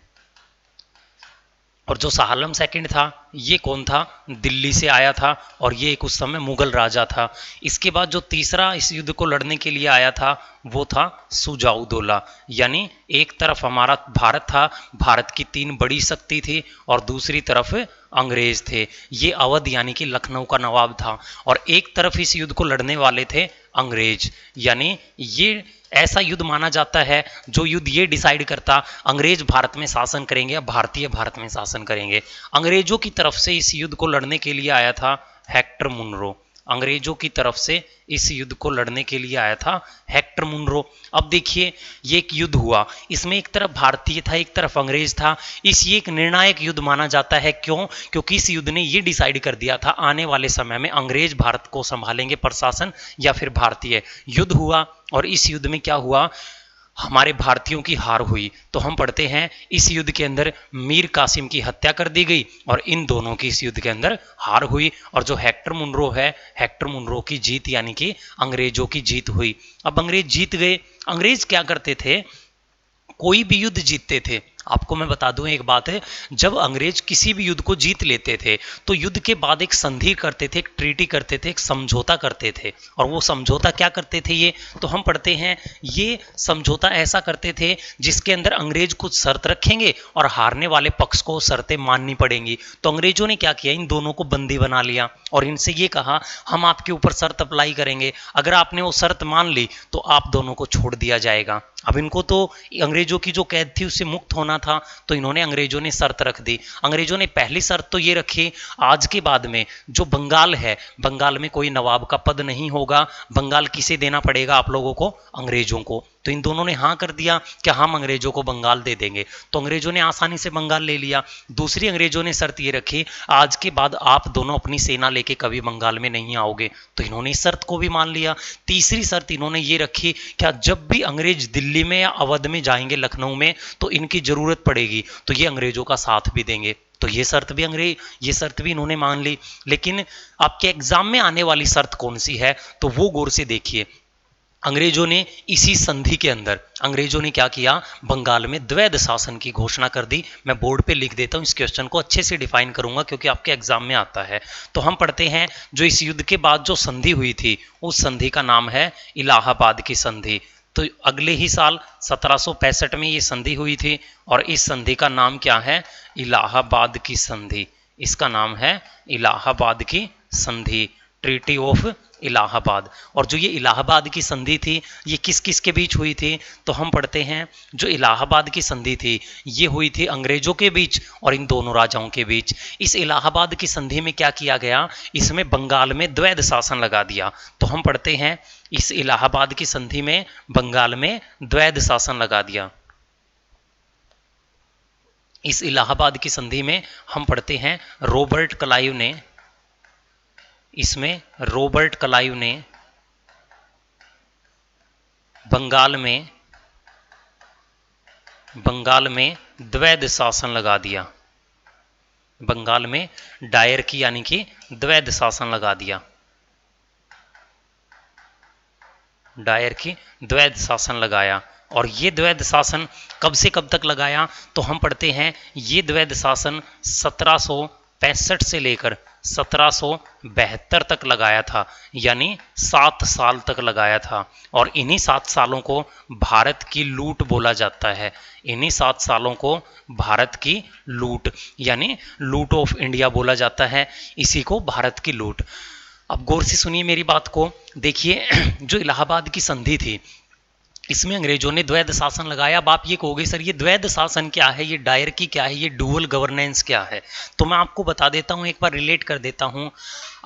और जो शाह आलम सेकंड था ये कौन था, दिल्ली से आया था और ये एक उस समय मुगल राजा था। इसके बाद जो तीसरा इस युद्ध को लड़ने के लिए आया था वो था सुजाउद्दौला। यानी एक तरफ हमारा भारत था, भारत की 3 बड़ी शक्ति थी और दूसरी तरफ अंग्रेज थे, ये अवध यानी कि लखनऊ का नवाब था। और एक तरफ इस युद्ध को लड़ने वाले थे अंग्रेज, यानी ये ऐसा युद्ध माना जाता है जो युद्ध ये डिसाइड करता अंग्रेज भारत में शासन करेंगे या भारतीय भारत में शासन करेंगे। अंग्रेजों की तरफ से इस युद्ध को लड़ने के लिए आया था हेक्टर मुनरो। अंग्रेजों की तरफ से इस युद्ध को लड़ने के लिए आया था हेक्टर मुनरो। अब देखिए ये एक युद्ध हुआ, इसमें एक तरफ भारतीय था एक तरफ अंग्रेज था। इस ये एक निर्णायक युद्ध माना जाता है, क्यों, क्योंकि इस युद्ध ने ये डिसाइड कर दिया था आने वाले समय में अंग्रेज भारत को संभालेंगे प्रशासन या फिर भारतीय। युद्ध हुआ और इस युद्ध में क्या हुआ, हमारे भारतीयों की हार हुई। तो हम पढ़ते हैं इस युद्ध के अंदर मीर कासिम की हत्या कर दी गई और इन दोनों की इस युद्ध के अंदर हार हुई और जो हेक्टर मुनरो है, हेक्टर मुनरो की जीत यानी कि अंग्रेजों की जीत हुई। अब अंग्रेज जीत गए। अंग्रेज क्या करते थे, कोई भी युद्ध जीतते थे। आपको मैं बता दूं एक बात है, जब अंग्रेज किसी भी युद्ध को जीत लेते थे तो युद्ध के बाद एक संधि करते थे, एक ट्रीटी करते थे, एक समझौता करते थे। और वो समझौता क्या करते थे ये तो हम पढ़ते हैं। ये समझौता ऐसा करते थे जिसके अंदर अंग्रेज कुछ शर्त रखेंगे और हारने वाले पक्ष को शर्तें माननी पड़ेंगी। तो अंग्रेजों ने क्या किया, इन दोनों को बंदी बना लिया और इनसे ये कहा हम आपके ऊपर शर्त अप्लाई करेंगे, अगर आपने वो शर्त मान ली तो आप दोनों को छोड़ दिया जाएगा। अब इनको तो अंग्रेजों की जो कैद थी उससे मुक्त होना था, तो इन्होंने अंग्रेजों ने शर्त रख दी। अंग्रेजों ने पहली शर्त तो ये रखी, आज के बाद में जो बंगाल है, बंगाल में कोई नवाब का पद नहीं होगा। बंगाल किसे देना पड़ेगा आप लोगों को, अंग्रेजों को। तो इन दोनों ने हाँ कर दिया कि हम अंग्रेजों को बंगाल दे देंगे। तो अंग्रेजों ने आसानी से बंगाल ले लिया। दूसरी अंग्रेजों ने शर्त ये रखी, आज के बाद आप दोनों अपनी सेना लेके कभी बंगाल में नहीं आओगे। तो इन्होंने इस शर्त को भी मान लिया। तीसरी शर्त इन्होंने ये रखी कि जब भी अंग्रेज दिल्ली में या अवध में जाएंगे, लखनऊ में, तो इनकी जरूरत पड़ेगी तो ये अंग्रेजों का साथ भी देंगे। तो ये शर्त भी इन्होंने मान ली। लेकिन आपके एग्जाम में आने वाली शर्त कौन सी है तो वो गौर से देखिए। अंग्रेजों ने इसी संधि के अंदर अंग्रेजों ने क्या किया, बंगाल में द्वैध शासन की घोषणा कर दी। मैं बोर्ड पे लिख देता हूं, इस क्वेश्चन को अच्छे से डिफाइन करूंगा क्योंकि आपके एग्जाम में आता है। तो हम पढ़ते हैं जो इस युद्ध के बाद जो संधि हुई थी उस संधि का नाम है इलाहाबाद की संधि। तो अगले ही साल 1765 में ये संधि हुई थी और इस संधि का नाम क्या है, इलाहाबाद की संधि। इसका नाम है इलाहाबाद की संधि, ट्रीटी ऑफ इलाहाबाद। और जो ये इलाहाबाद की संधि थी ये किस किस के बीच हुई थी तो हम पढ़ते हैं जो इलाहाबाद की संधि थी ये हुई थी अंग्रेजों के बीच और इन दोनों राजाओं के बीच। इस इलाहाबाद की संधि में क्या किया गया, इसमें बंगाल में द्वैध शासन लगा दिया। तो हम पढ़ते हैं इस इलाहाबाद की संधि में बंगाल में द्वैध शासन लगा दिया। इस इलाहाबाद की संधि में हम पढ़ते हैं रॉबर्ट क्लाइव ने, इसमें रॉबर्ट क्लाइव ने बंगाल में द्वैध शासन लगा दिया। बंगाल में डायर की यानी कि द्वैध शासन लगा दिया। डायर की द्वैध शासन लगाया। और ये द्वैध शासन कब से कब तक लगाया तो हम पढ़ते हैं ये द्वैध शासन 1765 से लेकर 1772 तक लगाया था, यानी 7 साल तक लगाया था। और इन्हीं 7 सालों को भारत की लूट बोला जाता है। इन्हीं 7 सालों को भारत की लूट यानी लूट ऑफ इंडिया बोला जाता है, इसी को भारत की लूट। अब गौर से सुनिए मेरी बात को, देखिए जो इलाहाबाद की संधि थी इसमें अंग्रेजों ने द्वैध शासन लगाया। अब आप ये कहोगे सर ये द्वैध शासन क्या है, ये डायर की क्या है, ये डुअल गवर्नेंस क्या है। तो मैं आपको बता देता हूँ, एक बार रिलेट कर देता हूँ।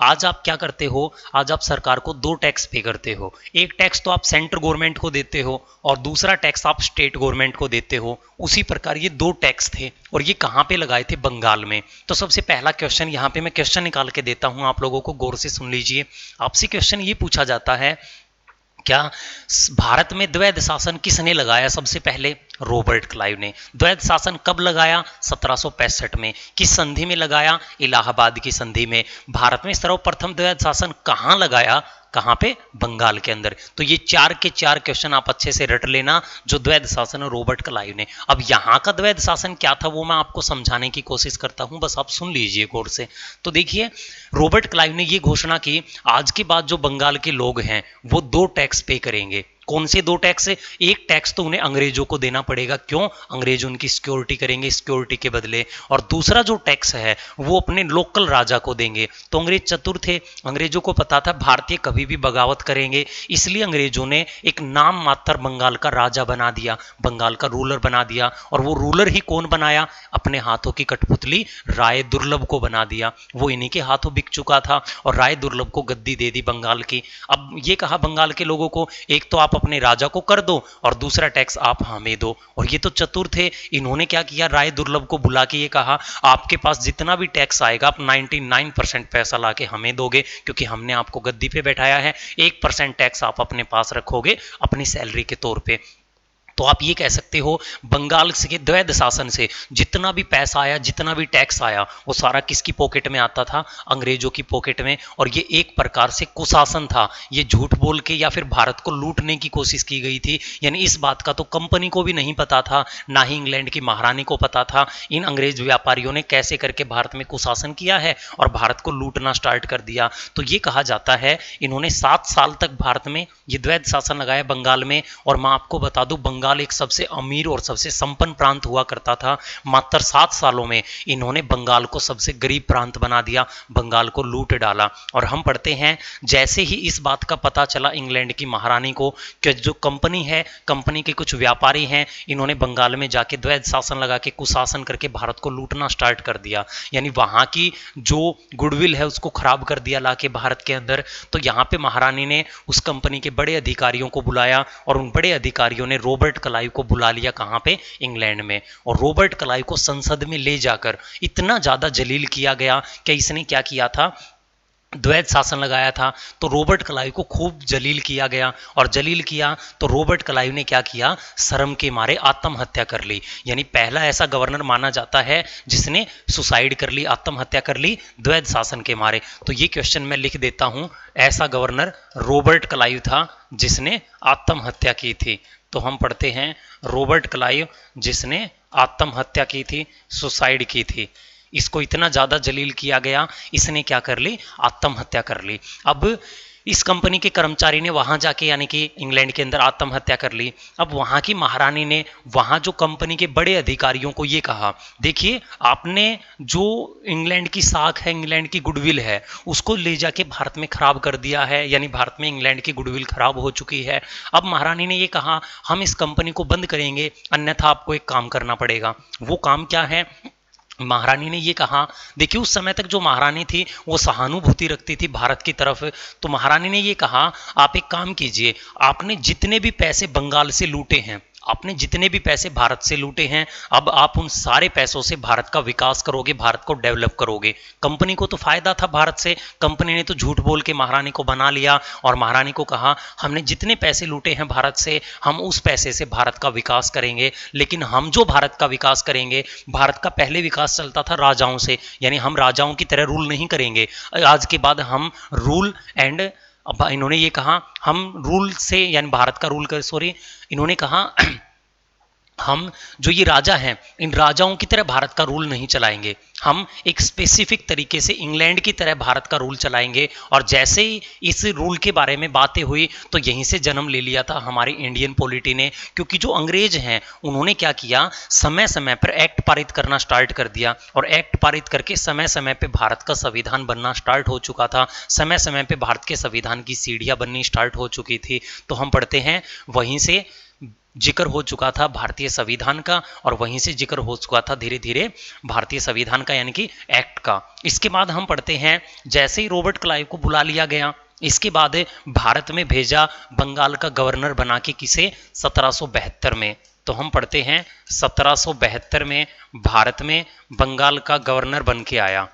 आज आप क्या करते हो, आज आप सरकार को 2 टैक्स पे करते हो। एक टैक्स तो आप सेंट्रल गवर्नमेंट को देते हो और दूसरा टैक्स आप स्टेट गवर्नमेंट को देते हो। उसी प्रकार ये 2 टैक्स थे और ये कहाँ पे लगाए थे, बंगाल में। तो सबसे पहला क्वेश्चन यहाँ पे मैं क्वेश्चन निकाल के देता हूँ, आप लोगों को गौर से सुन लीजिए। आपसे क्वेश्चन ये पूछा जाता है क्या भारत में द्वैध शासन किसने लगाया, सबसे पहले रॉबर्ट क्लाइव ने। द्वैध शासन कब लगाया, 1765 में। किस संधि में लगाया, इलाहाबाद की संधि में। भारत में सर्वप्रथम द्वैध शासन कहां लगाया, कहां पे, बंगाल के अंदर। तो ये 4 के 4 क्वेश्चन आप अच्छे से रट लेना, जो द्वैध शासन रॉबर्ट क्लाइव ने। अब यहां का द्वैध शासन क्या था वो मैं आपको समझाने की कोशिश करता हूं, बस आप सुन लीजिए गौर से। तो देखिए रॉबर्ट क्लाइव ने ये घोषणा की आज के बाद जो बंगाल के लोग हैं वो 2 टैक्स पे करेंगे। कौन से 2 टैक्स है, एक टैक्स तो उन्हें अंग्रेजों को देना पड़ेगा, क्यों, अंग्रेज उनकी सिक्योरिटी करेंगे, सिक्योरिटी के बदले। और दूसरा जो टैक्स है वो अपने लोकल राजा को देंगे। तो अंग्रेज चतुर थे, अंग्रेजों को पता था भारतीय कभी भी बगावत करेंगे, इसलिए अंग्रेजों ने एक नाम मात्र बंगाल का राजा बना दिया, बंगाल का रूलर बना दिया। और वो रूलर ही कौन बनाया, अपने हाथों की कठपुतली राय दुर्लभ को बना दिया। वो इन्हीं के हाथों बिक चुका था और राय दुर्लभ को गद्दी दे दी बंगाल की। अब ये कहा बंगाल के लोगों को, एक तो आप अपने राजा को कर दो और दूसरा टैक्स आप हमें दो। और ये तो चतुर थे, इन्होंने क्या किया, राय दुर्लभ को बुला के ये कहा आपके पास जितना भी टैक्स आएगा आप 99% पैसा लाके हमें दोगे, क्योंकि हमने आपको गद्दी पे बैठाया है। 1% टैक्स आप अपने पास रखोगे अपनी सैलरी के तौर पे। तो आप ये कह सकते हो बंगाल के द्वैध शासन से जितना भी पैसा आया, जितना भी टैक्स आया, वो सारा किसकी पॉकेट में आता था? अंग्रेजों की पॉकेट में। और ये एक प्रकार से कुशासन था, ये झूठ बोल के या फिर भारत को लूटने की कोशिश की गई थी। यानी इस बात का तो कंपनी को भी नहीं पता था, ना ही इंग्लैंड की महारानी को पता था इन अंग्रेज व्यापारियों ने कैसे करके भारत में कुशासन किया है और भारत को लूटना स्टार्ट कर दिया। तो ये कहा जाता है इन्होंने 7 साल तक भारत में ये द्वैध शासन लगाया बंगाल में। और मैं आपको बता दूं, बंगाल एक सबसे अमीर और सबसे संपन्न प्रांत हुआ करता था। मात्र 7 सालों में इन्होंने बंगाल को सबसे गरीब प्रांत बना दिया, बंगाल को लूट डाला। और हम पढ़ते हैं, जैसे ही इस बात का पता चला इंग्लैंड की महारानी को कि जो कंपनी है, कंपनी के कुछ व्यापारी हैं, इन्होंने बंगाल में जाके द्वैध शासन लगा के कुशासन करके भारत को लूटना स्टार्ट कर दिया, यानी वहां की जो गुडविल है उसको खराब कर दिया लाके भारत के अंदर। तो यहाँ पे महारानी ने उस कंपनी के बड़े अधिकारियों को बुलाया और उन बड़े अधिकारियों ने रॉबर्ट क्लाइव को बुला लिया, कहाँ पे? इंग्लैंड में। और रॉबर्ट क्लाइव को संसद में ले जाकर इतना ज्यादा जलील किया गया कि इसने क्या किया था, द्वैध शासन लगाया था। तो रॉबर्ट क्लाइव को खूब जलील किया गया, और जलील किया तो रॉबर्ट क्लाइव ने क्या किया, शर्म के मारे आत्महत्या कर ली। यानी पहला ऐसा गवर्नर माना जाता है जिसने सुसाइड कर ली, आत्महत्या कर ली द्वैध शासन के मारे। तो ये क्वेश्चन मैं लिख देता हूं, ऐसा गवर्नर रॉबर्ट क्लाइव था जिसने आत्महत्या की थी। तो हम पढ़ते हैं रॉबर्ट क्लाइव जिसने आत्महत्या की थी, सुसाइड की थी। इसको इतना ज्यादा जलील किया गया, इसने क्या कर ली, आत्महत्या कर ली। अब इस कंपनी के कर्मचारी ने वहां जाके यानी कि इंग्लैंड के अंदर आत्महत्या कर ली। अब वहां की महारानी ने वहां जो कंपनी के बड़े अधिकारियों को ये कहा, देखिए आपने जो इंग्लैंड की साख है, इंग्लैंड की गुडविल है, उसको ले जाके भारत में खराब कर दिया है, यानी भारत में इंग्लैंड की गुडविल खराब हो चुकी है। अब महारानी ने ये कहा हम इस कंपनी को बंद करेंगे, अन्यथा आपको एक काम करना पड़ेगा। वो काम क्या है? महारानी ने ये कहा, देखिए उस समय तक जो महारानी थी वो सहानुभूति रखती थी भारत की तरफ। तो महारानी ने ये कहा आप एक काम कीजिए, आपने जितने भी पैसे बंगाल से लूटे हैं, आपने जितने भी पैसे भारत से लूटे हैं, अब आप उन सारे पैसों से भारत का विकास करोगे, भारत को डेवलप करोगे। कंपनी को तो फायदा था भारत से, कंपनी ने तो झूठ बोल के महारानी को बना लिया और महारानी को कहा हमने जितने पैसे लूटे हैं भारत से, हम उस पैसे से भारत का विकास करेंगे। लेकिन हम जो भारत का विकास करेंगे, भारत का पहले विकास चलता था राजाओं से, यानी हम राजाओं की तरह रूल नहीं करेंगे। आज के बाद हम रूल एंड, अब इन्होंने ये कहा हम रूल से, यानी भारत का रूल कर, सॉरी, इन्होंने कहा हम जो ये राजा हैं, इन राजाओं की तरह भारत का रूल नहीं चलाएंगे, हम एक स्पेसिफिक तरीके से इंग्लैंड की तरह भारत का रूल चलाएंगे। और जैसे ही इस रूल के बारे में बातें हुई तो यहीं से जन्म ले लिया था हमारी इंडियन पॉलिटी ने। क्योंकि जो अंग्रेज हैं उन्होंने क्या किया, समय समय पर एक्ट पारित करना स्टार्ट कर दिया, और एक्ट पारित करके समय समय पे भारत का संविधान बनना स्टार्ट हो चुका था, समय समय पे भारत के संविधान की सीढ़ियां बननी स्टार्ट हो चुकी थी। तो हम पढ़ते हैं वहीं से जिक्र हो चुका था भारतीय संविधान का, और वहीं से जिक्र हो चुका था धीरे धीरे भारतीय संविधान का, यानी कि एक्ट का। इसके बाद हम पढ़ते हैं जैसे ही रॉबर्ट क्लाइव को बुला लिया गया, इसके बाद भारत में भेजा बंगाल का गवर्नर बना के, किसे? 1772 में। तो हम पढ़ते हैं 1772 में भारत में बंगाल का गवर्नर बन के आया,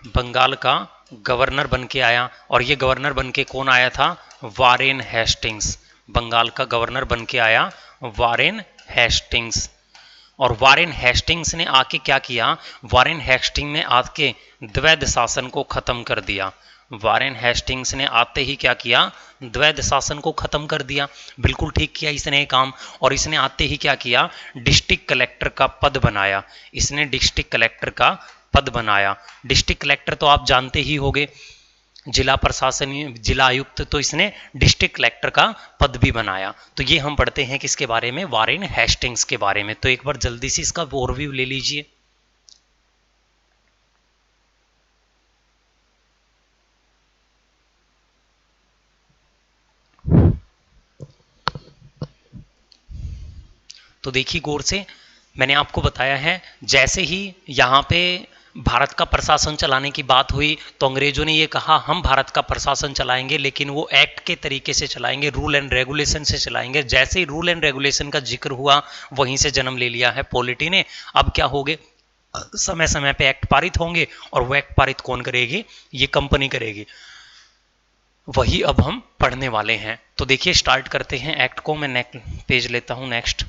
बंगाल का गवर्नर बन के आया। और ये गवर्नर बन के कौन आया था? Warren Hastings. बंगाल का गवर्नर बन के आया वारेन हेस्टिंग्स। और वारेन हेस्टिंग्स ने आके क्या किया? वारेन हेस्टिंग्स ने आके द्वैध शासन को खत्म कर दिया। वारेन हेस्टिंग्स ने आते ही क्या किया? द्वैध शासन को खत्म कर दिया। बिल्कुल ठीक किया इसने काम। और इसने आते ही क्या किया? डिस्ट्रिक्ट कलेक्टर का पद बनाया। इसने डिस्ट्रिक्ट कलेक्टर का पद बनाया। डिस्ट्रिक्ट कलेक्टर तो आप जानते ही होंगे, जिला प्रशासनीय, जिला आयुक्त, तो इसने डिस्ट्रिक्ट कलेक्टर का पद भी बनाया। तो ये हम पढ़ते हैं किसके बारे में? वारेन हेस्टिंग्स के बारे में। तो एक बार जल्दी से इसका ओवरव्यू ले लीजिए। तो देखिए गौर से, मैंने आपको बताया है जैसे ही यहाँ पे भारत का प्रशासन चलाने की बात हुई तो अंग्रेजों ने ये कहा हम भारत का प्रशासन चलाएंगे, लेकिन वो एक्ट के तरीके से चलाएंगे, रूल एंड रेगुलेशन से चलाएंगे। जैसे ही रूल एंड रेगुलेशन का जिक्र हुआ वहीं से जन्म ले लिया है पॉलिटी ने। अब क्या होगे? समय समय पे एक्ट पारित होंगे, और वो एक्ट पारित कौन करेगी? ये कंपनी करेगी। वही अब हम पढ़ने वाले हैं। तो देखिए स्टार्ट करते हैं एक्ट को। मैं नेक्स्ट पेज लेता हूं, नेक्स्ट।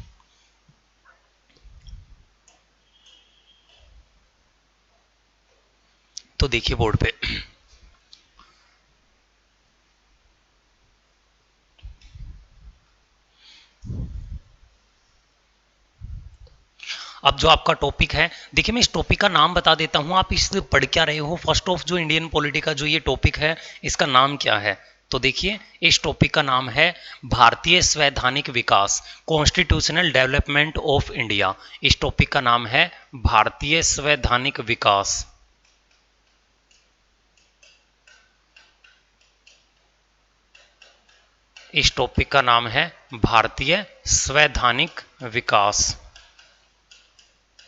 तो देखिए बोर्ड पे, अब जो आपका टॉपिक है, देखिए मैं इस टॉपिक का नाम बता देता हूं, आप इससे पढ़ क्या रहे हो। फर्स्ट ऑफ जो इंडियन पॉलिटी का जो ये टॉपिक है, इसका नाम क्या है। तो देखिए इस टॉपिक का नाम है भारतीय संवैधानिक विकास, कॉन्स्टिट्यूशनल डेवलपमेंट ऑफ इंडिया। इस टॉपिक का नाम है भारतीय संवैधानिक विकास। इस टॉपिक का नाम है भारतीय संवैधानिक विकास,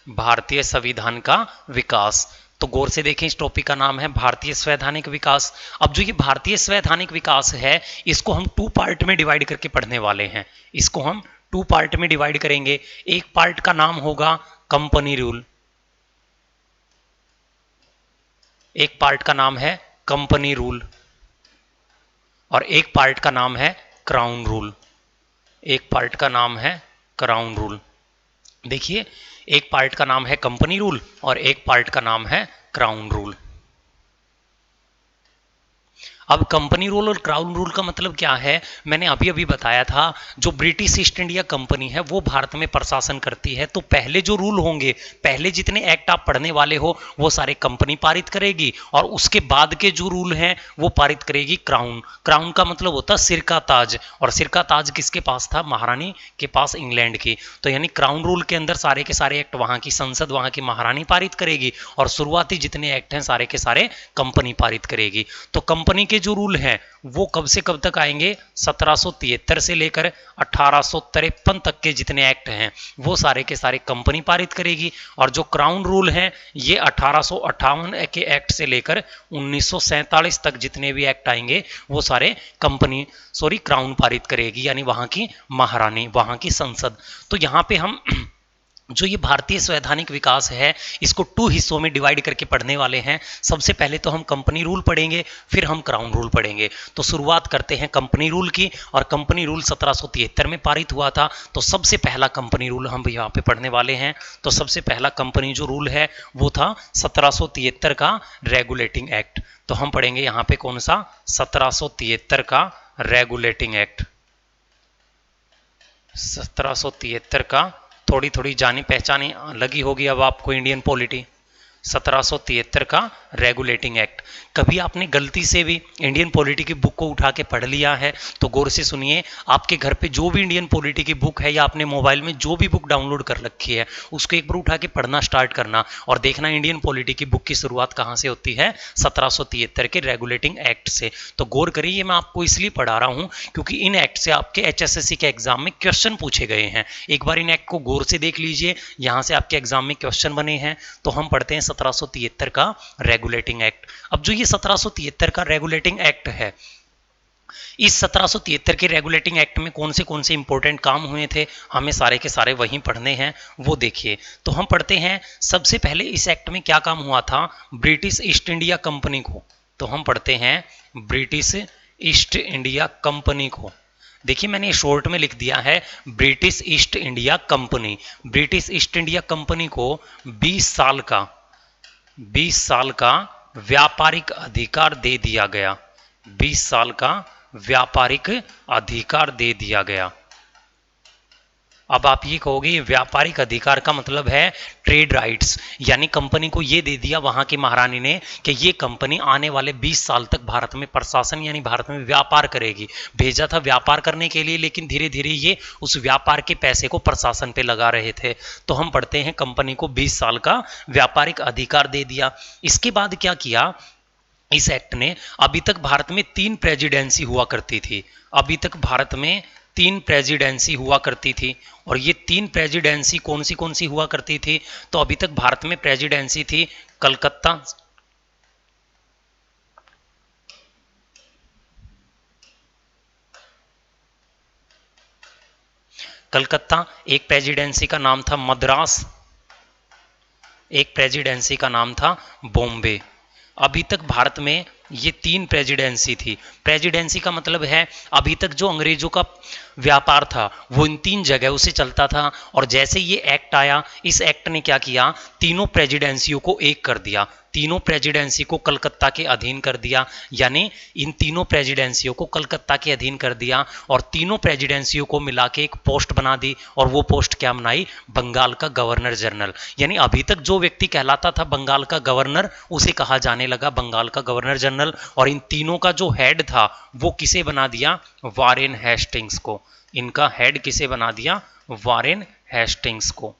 भारतीय संविधान का विकास। तो गौर से देखें, इस टॉपिक का नाम है भारतीय संवैधानिक विकास। अब जो ये भारतीय संवैधानिक विकास है, इसको हम टू पार्ट में डिवाइड करके पढ़ने वाले हैं। इसको हम टू पार्ट में डिवाइड करेंगे। एक पार्ट का नाम होगा कंपनी रूल, एक पार्ट का नाम है कंपनी रूल, और एक पार्ट का नाम है क्राउन रूल। एक पार्ट का नाम है क्राउन रूल। देखिए एक पार्ट का नाम है कंपनी रूल और एक पार्ट का नाम है क्राउन रूल। अब कंपनी रूल और क्राउन रूल का मतलब क्या है, मैंने अभी अभी बताया था। जो ब्रिटिश ईस्ट इंडिया कंपनी है वो भारत में प्रशासन करती है। तो पहले जो रूल होंगे, पहले जितने एक्ट आप पढ़ने वाले हो, वो सारे कंपनी पारित करेगी, और उसके बाद के जो रूल हैं वो पारित करेगी क्राउन। क्राउन का मतलब होता है सिर का ताज, और सिर का ताज किसके पास था, महारानी के पास, इंग्लैंड की। तो यानी क्राउन रूल के अंदर सारे के सारे एक्ट वहां की संसद, वहां की महारानी पारित करेगी, और शुरुआती जितने एक्ट हैं सारे के सारे कंपनी पारित करेगी। तो कंपनी के जो रूल हैं वो कब से कब तक आएंगे, 1773 से लेकर 1853 तक के जितने एक्ट हैं वो सारे के सारे कंपनी पारित करेगी। और जो क्राउन रूल हैं ये 1858 के एक्ट से लेकर 1947 तक जितने भी एक्ट आएंगे वो सारे क्राउन पारित करेगी, यानी वहां की महारानी, वहां की संसद। तो यहां पे हम जो ये भारतीय संवैधानिक विकास है, इसको टू हिस्सों में डिवाइड करके पढ़ने वाले हैं। सबसे पहले तो हम कंपनी रूल पढ़ेंगे, फिर हम क्राउन रूल पढ़ेंगे। तो शुरुआत करते हैं कंपनी रूल की, और कंपनी रूल 1773 में पारित हुआ था। तो सबसे पहला कंपनी रूल हम यहाँ पे पढ़ने वाले हैं। तो सबसे पहला कंपनी जो रूल है वो था 1773 का रेगुलेटिंग एक्ट। तो हम पढ़ेंगे यहाँ पे कौन सा, 1773 का रेगुलेटिंग एक्ट। 1773 का, थोड़ी थोड़ी जानी पहचानी लगी होगी अब आपको इंडियन पॉलिटी। 1773 का रेगुलेटिंग एक्ट। कभी आपने गलती से भी इंडियन पॉलिटी की बुक को उठा के पढ़ लिया है तो गौर से सुनिए, आपके घर पे जो भी इंडियन पॉलिटी की बुक है या आपने मोबाइल में जो भी बुक डाउनलोड कर रखी है उसको एक बार उठा के पढ़ना स्टार्ट करना, और देखना इंडियन पॉलिटी की बुक की शुरुआत कहाँ से होती है, 1773 के रेगुलेटिंग एक्ट से। तो गौर करिए, ये मैं आपको इसलिए पढ़ा रहा हूँ क्योंकि इन एक्ट से आपके HSSC के एग्जाम में क्वेश्चन पूछे गए हैं। एक बार इन एक्ट को गौर से देख लीजिए, यहाँ से आपके एग्जाम में क्वेश्चन बने हैं। तो हम पढ़ते हैं 1773 का रेगुलेटिंग एक्ट। अब जो ये 1773 का रेगुलेटिंग एक्ट है, इस 1773 के रेगुलेटिंग एक्ट में कौन से इंपॉर्टेंट काम हुए थे, हमें सारे के सारे वहीं पढ़ने हैं, वो देखिए। तो हम पढ़ते हैं सबसे पहले इस एक्ट में क्या काम हुआ था, ब्रिटिश ईस्ट इंडिया कंपनी को। तो हम पढ़ते हैं ब्रिटिश ईस्ट इंडिया कंपनी को। देखिए मैंने शॉर्ट में लिख दिया है British east India company. British east India company को 20 साल का व्यापारिक अधिकार दे दिया गया। 20 साल का व्यापारिक अधिकार दे दिया गया। अब आप ये कहोगे व्यापारिक अधिकार का मतलब है ट्रेड राइट्स, यानी कंपनी को ये दे दिया वहां की महारानी ने कि ये कंपनी आने वाले 20 साल तक भारत में प्रशासन यानी भारत में व्यापार करेगी। भेजा था व्यापार करने के लिए, लेकिन धीरे धीरे ये उस व्यापार के पैसे को प्रशासन पे लगा रहे थे। तो हम पढ़ते हैं कंपनी को 20 साल का व्यापारिक अधिकार दे दिया। इसके बाद क्या किया इस एक्ट ने, अभी तक भारत में 3 प्रेसिडेंसी हुआ करती थी। अभी तक भारत में 3 प्रेसिडेंसी हुआ करती थी, और ये 3 प्रेसिडेंसी कौन सी हुआ करती थी, तो अभी तक भारत में प्रेसिडेंसी थी कलकत्ता, कलकत्ता, एक प्रेसिडेंसी का नाम था मद्रास, एक प्रेसिडेंसी का नाम था बॉम्बे। अभी तक भारत में ये 3 प्रेसिडेंसी थी। प्रेसिडेंसी का मतलब है अभी तक जो अंग्रेजों का व्यापार था वो इन 3 जगहों से चलता था, और जैसे ये एक्ट आया, इस एक्ट ने क्या किया, तीनों प्रेसिडेंसियों को एक कर दिया, तीनों प्रेसिडेंसी को कलकत्ता के अधीन कर दिया। यानी इन तीनों प्रेसिडेंसियों को कलकत्ता के अधीन कर दिया और तीनों प्रेसिडेंसियों को मिला के एक पोस्ट बना दी, और वो पोस्ट क्या बनाई, बंगाल का गवर्नर जनरल। यानी अभी तक जो व्यक्ति कहलाता था बंगाल का गवर्नर, उसे कहा जाने लगा बंगाल का गवर्नर जनरल। और इन तीनों का जो हेड था वो किसे बना दिया, वारेन हेस्टिंग्स को। इनका हेड किसे बना दिया, वारेन हेस्टिंग्स को।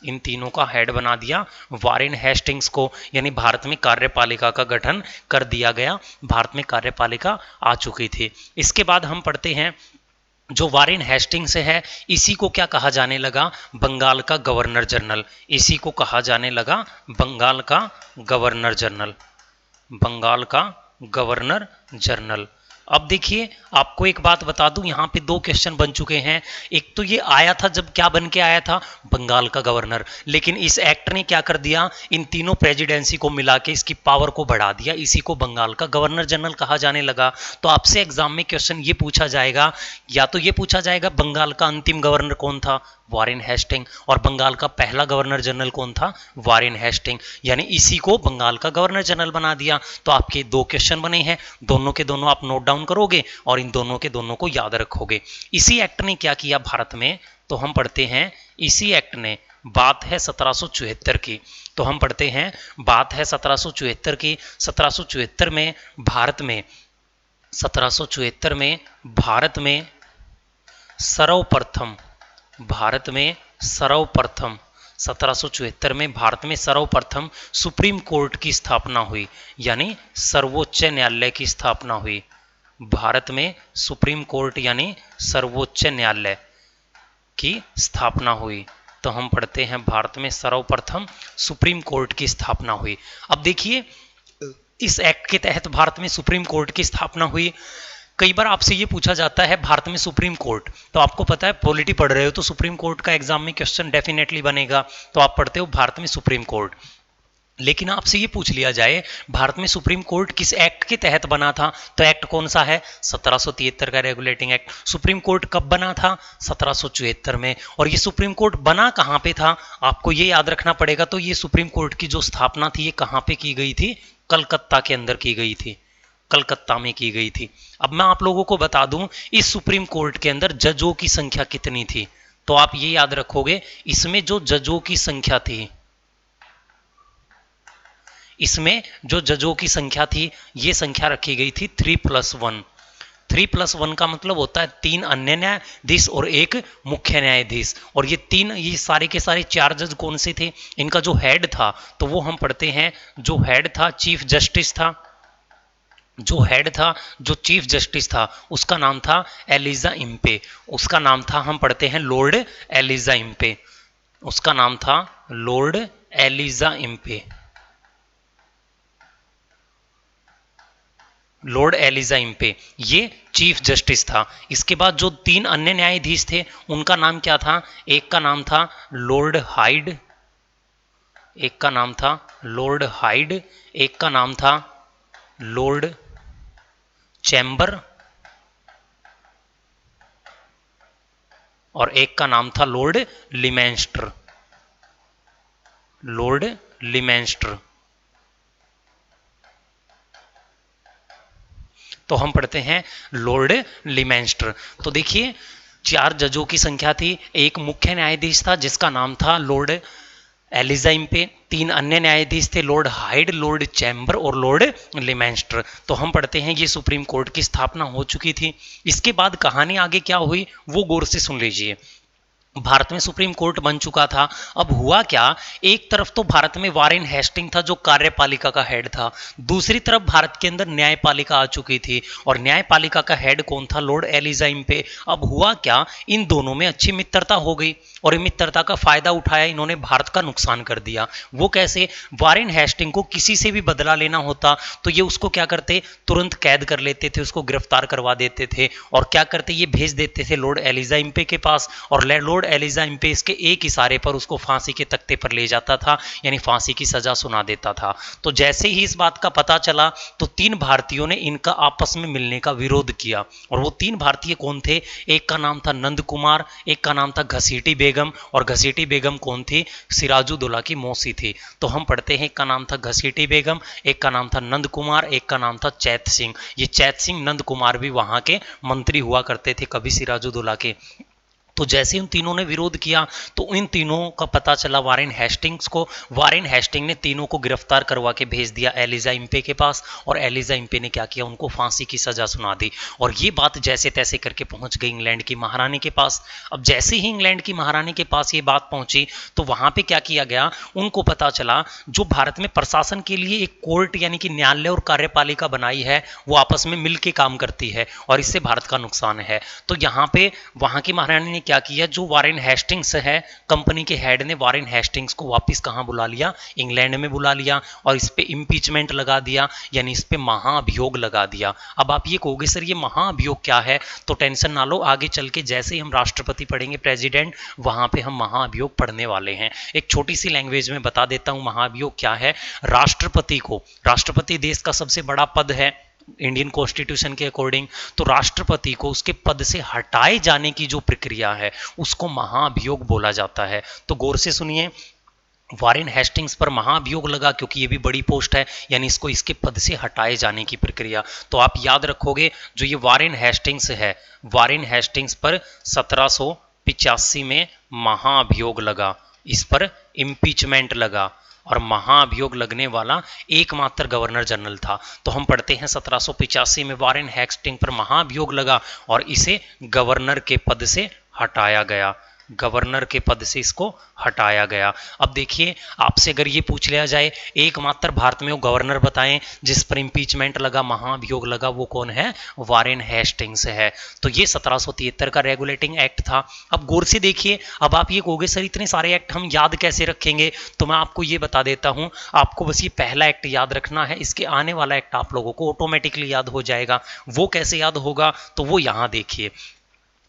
इन तीनों का हेड बना दिया वारेन हेस्टिंग्स को। यानी भारत में कार्यपालिका का गठन कर दिया गया, भारत में कार्यपालिका आ चुकी थी। इसके बाद हम पढ़ते हैं जो वारेन हेस्टिंग्स है, इसी को क्या कहा जाने लगा, बंगाल का गवर्नर जनरल। इसी को कहा जाने लगा बंगाल का गवर्नर जनरल, बंगाल का गवर्नर जनरल। अब देखिए आपको एक बात बता दूं, यहां पे 2 क्वेश्चन बन चुके हैं। एक तो ये आया था, जब क्या बन के आया था, बंगाल का गवर्नर, लेकिन इस एक्ट ने क्या कर दिया, इन तीनों प्रेसिडेंसी को मिला के इसकी पावर को बढ़ा दिया, इसी को बंगाल का गवर्नर जनरल कहा जाने लगा। तो आपसे एग्जाम में क्वेश्चन ये पूछा जाएगा, या तो ये पूछा जाएगा बंगाल का अंतिम गवर्नर कौन था, वारेन हेस्टिंग, और बंगाल का पहला गवर्नर जनरल कौन था, वारेन हेस्टिंग। यानी इसी को बंगाल का गवर्नर जनरल बना दिया। तो आपके 2 क्वेश्चन बने हैं, दोनों के दोनों आप नोट डाउन करोगे और इन दोनों के दोनों को याद रखोगे। इसी एक्ट ने क्या किया भारत में, तो हम पढ़ते हैं इसी एक्ट ने, बात है 1774 की, तो हम पढ़ते हैं बात है 1774 की। 1774 में भारत में, 1774 में भारत में सर्वप्रथम, भारत में सर्वप्रथम 1774 में भारत में सर्वप्रथम सुप्रीम कोर्ट की स्थापना हुई, यानी सर्वोच्च न्यायालय की स्थापना हुई। भारत में सुप्रीम कोर्ट यानी सर्वोच्च न्यायालय की स्थापना हुई। तो हम पढ़ते हैं भारत में सर्वप्रथम सुप्रीम कोर्ट की स्थापना हुई। अब देखिए इस एक्ट के तहत भारत में सुप्रीम कोर्ट की स्थापना हुई। कई बार आपसे ये पूछा जाता है भारत में सुप्रीम कोर्ट, तो आपको पता है पॉलिटी पढ़ रहे हो तो सुप्रीम कोर्ट का एग्जाम में क्वेश्चन डेफिनेटली बनेगा, तो आप पढ़ते हो भारत में सुप्रीम कोर्ट। लेकिन आपसे ये पूछ लिया जाए भारत में सुप्रीम कोर्ट किस एक्ट के तहत बना था, तो एक्ट कौन सा है, 1773 का रेगुलेटिंग एक्ट। सुप्रीम कोर्ट कब बना था, 1774 में। और ये सुप्रीम कोर्ट बना कहां पे था, आपको ये याद रखना पड़ेगा। तो ये सुप्रीम कोर्ट की जो स्थापना थी ये कहां पे की गई थी, कलकत्ता के अंदर की गई थी, कलकत्ता में की गई थी। अब मैं आप लोगों को बता दूं इस सुप्रीम कोर्ट के अंदर जजों की संख्या कितनी थी, तो आप ये याद रखोगे इसमें जो जजों की संख्या थी, इसमें जो जजों की संख्या थी ये संख्या रखी गई थी 3+1। 3+1 का मतलब होता है 3 अन्य न्यायाधीश और 1 मुख्य न्यायाधीश। और ये सारे के सारे 4 जज कौन से थे, इनका जो हेड था तो वो हम पढ़ते हैं, जो हेड था चीफ जस्टिस था, जो हेड था, जो चीफ जस्टिस था उसका नाम था एलिजा इम्पे। उसका नाम था, हम पढ़ते हैं लॉर्ड एलिजा इम्पे, उसका नाम था Lord Elijah Impey, Lord Elijah Impey, ये चीफ जस्टिस था। इसके बाद जो 3 अन्य न्यायाधीश थे उनका नाम क्या था, एक का नाम था लॉर्ड हाइड, एक का नाम था लॉर्ड हाइड, एक का नाम था लॉर्ड चैम्बर, और एक का नाम था लॉर्ड लिमेंस्टर, लॉर्ड लिमेंस्टर। तो हम पढ़ते हैं लॉर्ड लिमेंस्टर। तो देखिए 4 जजों की संख्या थी, एक मुख्य न्यायाधीश था जिसका नाम था लॉर्ड एलिजा इम्पे, 3 अन्य न्यायाधीश थे लॉर्ड हाइड, लॉर्ड चैम्बर और लॉर्ड लिमेंस्टर। तो हम पढ़ते हैं ये सुप्रीम कोर्ट की स्थापना हो चुकी थी। इसके बाद कहानी आगे क्या हुई वो गौर से सुन लीजिए। भारत में सुप्रीम कोर्ट बन चुका था। अब हुआ क्या, एक तरफ तो भारत में वारेन हेस्टिंग था जो कार्यपालिका का हेड था, दूसरी तरफ भारत के अंदर न्यायपालिका आ चुकी थी और न्यायपालिका का हेड कौन था, लॉर्ड एलिजा इम्पे। अब हुआ क्या, इन दोनों में अच्छी मित्रता हो गई और इन मित्रता का फायदा उठाया इन्होंने, भारत का नुकसान कर दिया। वो कैसे, वारेन हेस्टिंग को किसी से भी बदला लेना होता तो ये उसको क्या करते, तुरंत कैद कर लेते थे, उसको गिरफ्तार करवा देते थे और क्या करते, ये भेज देते थे लॉर्ड एलिजा इम्पे के पास। और लॉर्ड लॉर्ड एलिजा इम्पेस के एक इशारे पर उसको फांसी के तख्ते पर ले जाता था, यानी फांसी की सजा सुना देता था। तो जैसे ही इस बात का पता चला तो 3 भारतीयों ने इनका आपस में मिलने का विरोध किया। और वो 3 भारतीय कौन थे? एक का नाम था नंद कुमार, एक का नाम था घसीटी बेगम, और घसीटी बेगम कौन थी? सिराजुद्दौला की मौसी थी। तो हम पढ़ते हैं, एक का नाम था घसीटी बेगम, एक का नाम था नंद कुमार, एक का नाम था चैत सिंह। ये चैत सिंह, नंद कुमार भी वहां के मंत्री हुआ करते थे कभी सिराजुद्दौला के। तो जैसे उन तीनों ने विरोध किया तो इन तीनों का पता चला वारेन हेस्टिंग्स को। वारेन हेस्टिंग ने तीनों को गिरफ्तार करवा के भेज दिया एलिजा इम्पे के पास, और एलिजा इम्पे ने क्या किया? उनको फांसी की सजा सुना दी। और ये बात जैसे तैसे करके पहुंच गई इंग्लैंड की महारानी के पास। अब जैसे ही इंग्लैंड की महारानी के पास ये बात पहुंची तो वहां पे क्या किया गया? उनको पता चला जो भारत में प्रशासन के लिए एक कोर्ट यानी कि न्यायालय और कार्यपालिका बनाई है वो आपस में मिलकर काम करती है और इससे भारत का नुकसान है। तो यहाँ पे वहां की महारानी ने क्या किया? जो वारेन हेस्टिंग्स है, कंपनी के हेड ने वारेन हेस्टिंग्स को वापस कहां बुला लिया? इंग्लैंड में बुला लिया, और इस पे इम्पीचमेंट लगा दिया, यानी इस पे महाअभियोग लगा दिया। अब आप ये कहोगे सर ये महाअभियोग क्या है? तो टेंशन ना लो, आगे चल के जैसे ही हम राष्ट्रपति पढ़ेंगे, प्रेसिडेंट, वहां पे हम महाअभियोग पढ़ने वाले हैं। एक छोटी सी लैंग्वेज में बता देता हूं महाअभियोग क्या है। राष्ट्रपति को, राष्ट्रपति देश का सबसे बड़ा पद है इंडियन कॉन्स्टिट्यूशन के अकॉर्डिंग, तो राष्ट्रपति को उसके पद से हटाए जाने की जो प्रक्रिया है उसको महाअभियोग बोला जाता है। तो गौर से सुनिए, वारेन हेस्टिंग्स पर महाअभियोग लगा क्योंकि ये भी बड़ी पोस्ट है, यानी इसको इसके पद से हटाए जाने की प्रक्रिया। तो आप याद रखोगे जो ये वारेन हेस्टिंग्स है, वारेन हेस्टिंग्स पर 1785 में महाअभियोग लगा, इस पर इम्पीचमेंट लगा, और महाअभियोग लगने वाला एकमात्र गवर्नर जनरल था। तो हम पढ़ते हैं 1785 में वारेन हेस्टिंग पर महाअभियोग लगा और इसे गवर्नर के पद से हटाया गया, गवर्नर के पद से इसको हटाया गया। अब देखिए, आपसे अगर ये पूछ लिया जाए एकमात्र भारत में वो गवर्नर बताएं जिस पर इंपीचमेंट लगा, महाअभियोग लगा, वो कौन है? वारेन हेस्टिंग्स है। तो ये 1773 का रेगुलेटिंग एक्ट था। अब गौर से देखिए, अब आप ये कहोगे सर इतने सारे एक्ट हम याद कैसे रखेंगे? तो मैं आपको ये बता देता हूं, आपको बस ये पहला एक्ट याद रखना है, इसके आने वाला एक्ट आप लोगों को ऑटोमेटिकली याद हो जाएगा। वो कैसे याद होगा? तो वो यहां देखिए,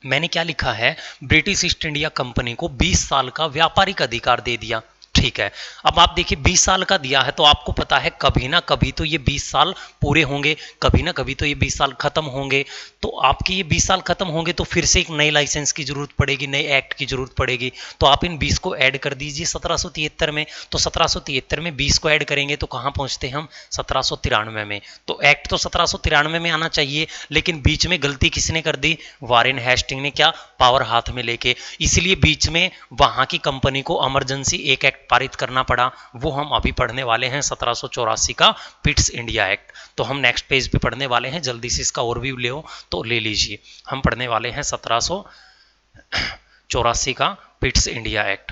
मैंने क्या लिखा है? ब्रिटिश ईस्ट इंडिया कंपनी को 20 साल का व्यापारिक अधिकार दे दिया। ठीक है, अब आप देखिए 20 साल का दिया है तो आपको पता है कभी ना कभी तो ये 20 साल पूरे होंगे, कभी ना कभी तो ये 20 साल खत्म होंगे। तो आपके ये 20 साल खत्म होंगे तो फिर से एक नए लाइसेंस की जरूरत पड़ेगी, नए एक्ट की जरूरत पड़ेगी। तो आप इन 20 को ऐड कर दीजिए 1773 में। तो 1773 में 20 को ऐड करेंगे तो कहां पहुंचते हम? 1793 में। तो एक्ट तो 1793 में आना चाहिए, लेकिन बीच में गलती किसने कर दी? वारेन हेस्टिंग ने क्या पावर हाथ में लेके, इसलिए बीच में वहां की कंपनी को इमरजेंसी एक एक्ट पारित करना पड़ा। वो हम अभी पढ़ने वाले हैं 1784 का पिट्स इंडिया एक्ट। तो हम नेक्स्ट पेज पे पढ़ने वाले हैं, जल्दी से इसका ओवरव्यू ले तो ले लीजिए। हम पढ़ने वाले हैं 1784 का पिट्स इंडिया एक्ट।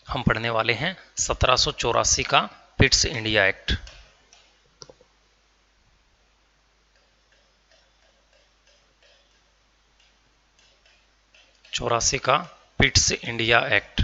हम पढ़ने वाले हैं 1784 का पिट्स इंडिया एक्ट। चौरासी का पिट्स इंडिया एक्ट।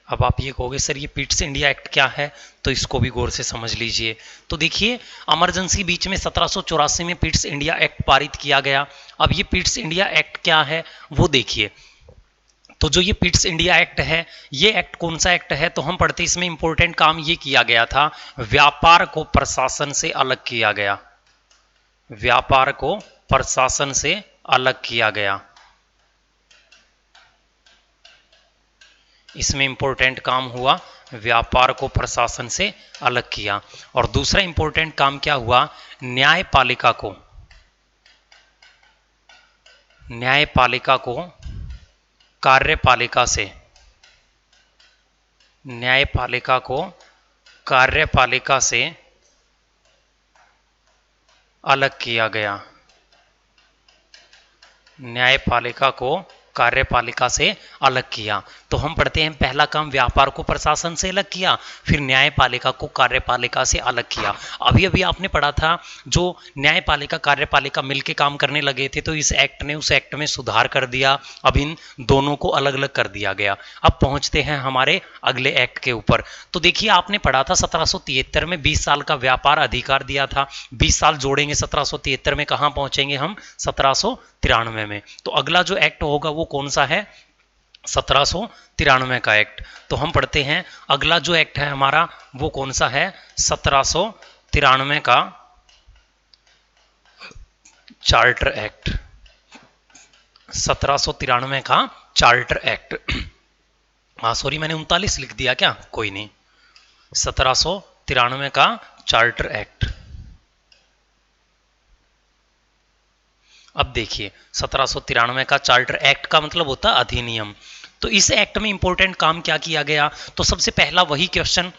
अब आप ये कहोगे सर ये पिट्स इंडिया एक्ट क्या है? तो इसको भी गौर से समझ लीजिए। तो देखिए, इमरजेंसी बीच में 1784 में पिट्स इंडिया एक्ट पारित किया गया। अब ये पिट्स इंडिया एक्ट क्या है वो देखिए। तो जो ये पिट्स इंडिया एक्ट है, ये एक्ट कौन सा एक्ट है? तो हम पढ़ते इसमें इंपॉर्टेंट काम ये किया गया था, व्यापार को प्रशासन से अलग किया गया, व्यापार को प्रशासन से अलग किया गया। इसमें इंपॉर्टेंट काम हुआ, व्यापार को प्रशासन से अलग किया। और दूसरा इंपॉर्टेंट काम क्या हुआ? न्यायपालिका को, न्यायपालिका को कार्यपालिका से, न्यायपालिका को कार्यपालिका से अलग किया गया, न्यायपालिका को कार्यपालिका से अलग किया। तो हम पढ़ते हैं पहला काम व्यापार को प्रशासन से अलग किया, फिर न्यायपालिका को कार्यपालिका से अलग किया। अभी अभी आपने पढ़ा था जो न्यायपालिका कार्यपालिका मिलके काम करने लगे थे, तो इस एक्ट ने उस एक्ट में सुधार कर दिया, अब इन दोनों को अलग अलग कर दिया गया। अब पहुंचते हैं हमारे अगले एक्ट के ऊपर। तो देखिए आपने पढ़ा था 1773 में 20 साल का व्यापार अधिकार दिया था। 20 साल जोड़ेंगे 1773 में, कहां पहुंचेंगे हम? 1793 में। तो अगला जो एक्ट होगा वो कौन सा है? 1793 का एक्ट। तो हम पढ़ते हैं अगला जो एक्ट है हमारा वो कौन सा है? 1793 का चार्टर एक्ट। 1793 का चार्टर एक्ट। हाँ सॉरी, मैंने 39 लिख दिया क्या? कोई नहीं, 1793 का चार्टर एक्ट। अब देखिए 1793 का चार्टर एक्ट का मतलब होता है अधिनियम। तो इस एक्ट में इंपॉर्टेंट काम क्या किया गया? तो सबसे पहला वही क्वेश्चन,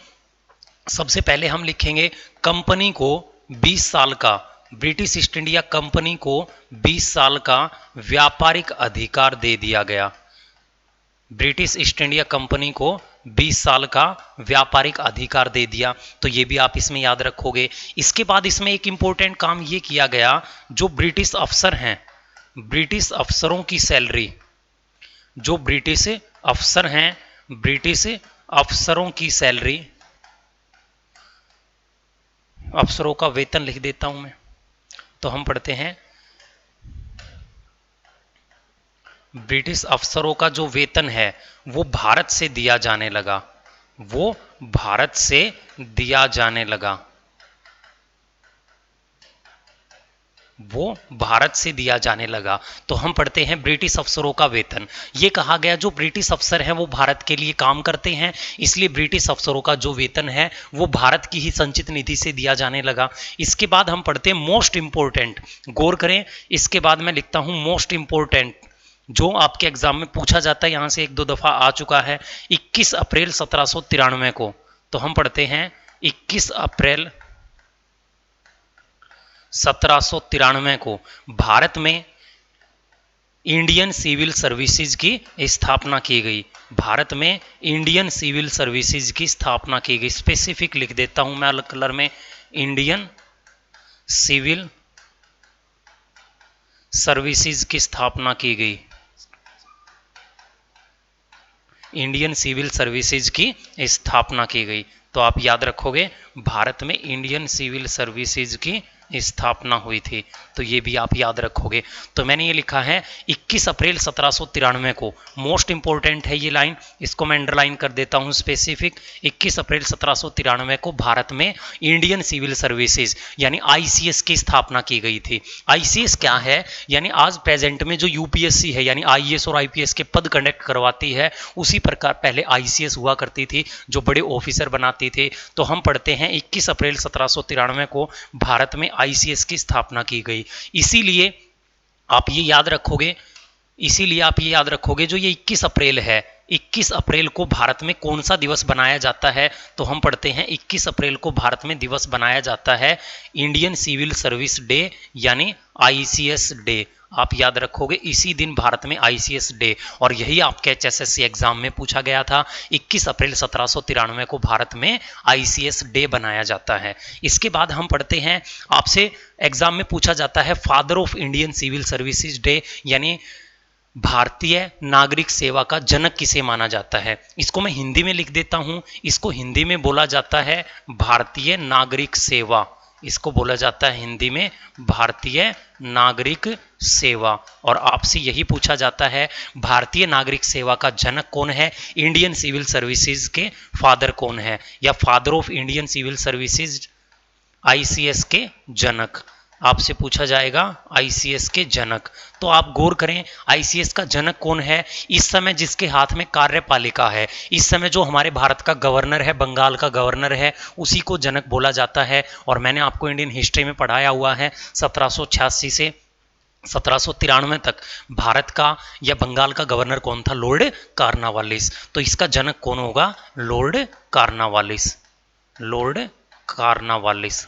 सबसे पहले हम लिखेंगे कंपनी को 20 साल का, ब्रिटिश ईस्ट इंडिया कंपनी को 20 साल का व्यापारिक अधिकार दे दिया गया। ब्रिटिश ईस्ट इंडिया कंपनी को 20 साल का व्यापारिक अधिकार दे दिया। तो ये भी आप इसमें याद रखोगे। इसके बाद इसमें एक इंपॉर्टेंट काम ये किया गया, जो ब्रिटिश अफसर हैं, ब्रिटिश अफसरों की सैलरी, जो ब्रिटिश अफसर हैं, ब्रिटिश अफसरों की सैलरी, अफसरों का वेतन लिख देता हूं मैं। तो हम पढ़ते हैं ब्रिटिश अफसरों का जो वेतन है वो भारत से दिया जाने लगा, वो भारत से दिया जाने लगा, वो भारत से दिया जाने लगा। तो हम पढ़ते हैं ब्रिटिश अफसरों का वेतन। ये कहा गया जो ब्रिटिश अफसर हैं वो भारत के लिए काम करते हैं, इसलिए ब्रिटिश अफसरों का जो वेतन है वो भारत की ही संचित निधि से दिया जाने लगा। इसके बाद हम पढ़ते हैं मोस्ट इंपोर्टेंट, गौर करें, इसके बाद मैं लिखता हूं मोस्ट इंपोर्टेंट, जो आपके एग्जाम में पूछा जाता है, यहां से एक दो दफा आ चुका है। 21 अप्रैल 1793 को, तो हम पढ़ते हैं 21 अप्रैल 1793 को भारत में इंडियन सिविल सर्विसेज की स्थापना की गई। भारत में इंडियन सिविल सर्विसेज की स्थापना की गई। स्पेसिफिक लिख देता हूं मैं अलग कलर में, इंडियन सिविल सर्विसेज की स्थापना की गई। इंडियन सिविल सर्विसेज की स्थापना की गई। तो आप याद रखोगे भारत में इंडियन सिविल सर्विसेज की स्थापना हुई थी। तो ये भी आप याद रखोगे। तो मैंने ये लिखा है 21 अप्रैल 1793 को, मोस्ट इंपोर्टेंट है ये लाइन, इसको मैं अंडरलाइन कर देता हूं स्पेसिफिक। 21 अप्रैल 1793 को भारत में इंडियन सिविल सर्विसेज यानी आईसीएस की स्थापना की गई थी। आईसीएस क्या है? यानी आज प्रेजेंट में जो यूपीएससी है यानी आईएएस और आईपीएस के पद कंडक्ट करवाती है, उसी प्रकार पहले आईसीएस हुआ करती थी जो बड़े ऑफिसर बनाती थे। तो हम पढ़ते हैं 21 अप्रैल 1793 को भारत में आईसीएस की स्थापना की गई। इसीलिए आप ये याद रखोगे, इसीलिए आप ये याद रखोगे जो ये 21 अप्रैल है, 21 अप्रैल को भारत में कौन सा दिवस बनाया जाता है? तो हम पढ़ते हैं 21 अप्रैल को भारत में दिवस बनाया जाता है इंडियन सिविल सर्विस डे यानी आईसीएस डे। आप याद रखोगे इसी दिन भारत में आईसीएस डे, और यही आपके एचएसएससी एग्जाम में पूछा गया था। 21 अप्रैल 1793 को भारत में आईसीएस डे बनाया जाता है। इसके बाद हम पढ़ते हैं, आपसे एग्जाम में पूछा जाता है father of Indian civil services day यानी भारतीय नागरिक सेवा का जनक किसे माना जाता है? इसको मैं हिंदी में लिख देता हूं, इसको हिंदी में बोला जाता है भारतीय नागरिक सेवा। इसको बोला जाता है हिंदी में भारतीय नागरिक सेवा। और आपसे यही पूछा जाता है भारतीय नागरिक सेवा का जनक कौन है? इंडियन सिविल सर्विसेज के फादर कौन है, या father of Indian civil services ICS के जनक आपसे पूछा जाएगा, आईसीएस के जनक। तो आप गौर करें आईसीएस का जनक कौन है? इस समय जिसके हाथ में कार्यपालिका है, इस समय जो हमारे भारत का गवर्नर है, बंगाल का गवर्नर है, उसी को जनक बोला जाता है। और मैंने आपको इंडियन हिस्ट्री में पढ़ाया हुआ है 1786 से 1793 तक भारत का या बंगाल का गवर्नर कौन था? Lord Cornwallis. तो इसका जनक कौन होगा? Lord Cornwallis. लॉर्ड कार्नवालिस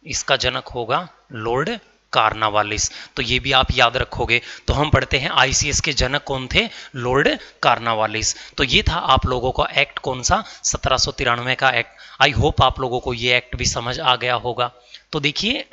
इसका जनक होगा, लॉर्ड कार्नावालिस। तो ये भी आप याद रखोगे। तो हम पढ़ते हैं आईसीएस के जनक कौन थे, लॉर्ड कार्नावालिस। तो ये था आप लोगों का एक्ट कौन सा, 1793 का एक्ट। आई होप आप लोगों को ये एक्ट भी समझ आ गया होगा। तो देखिए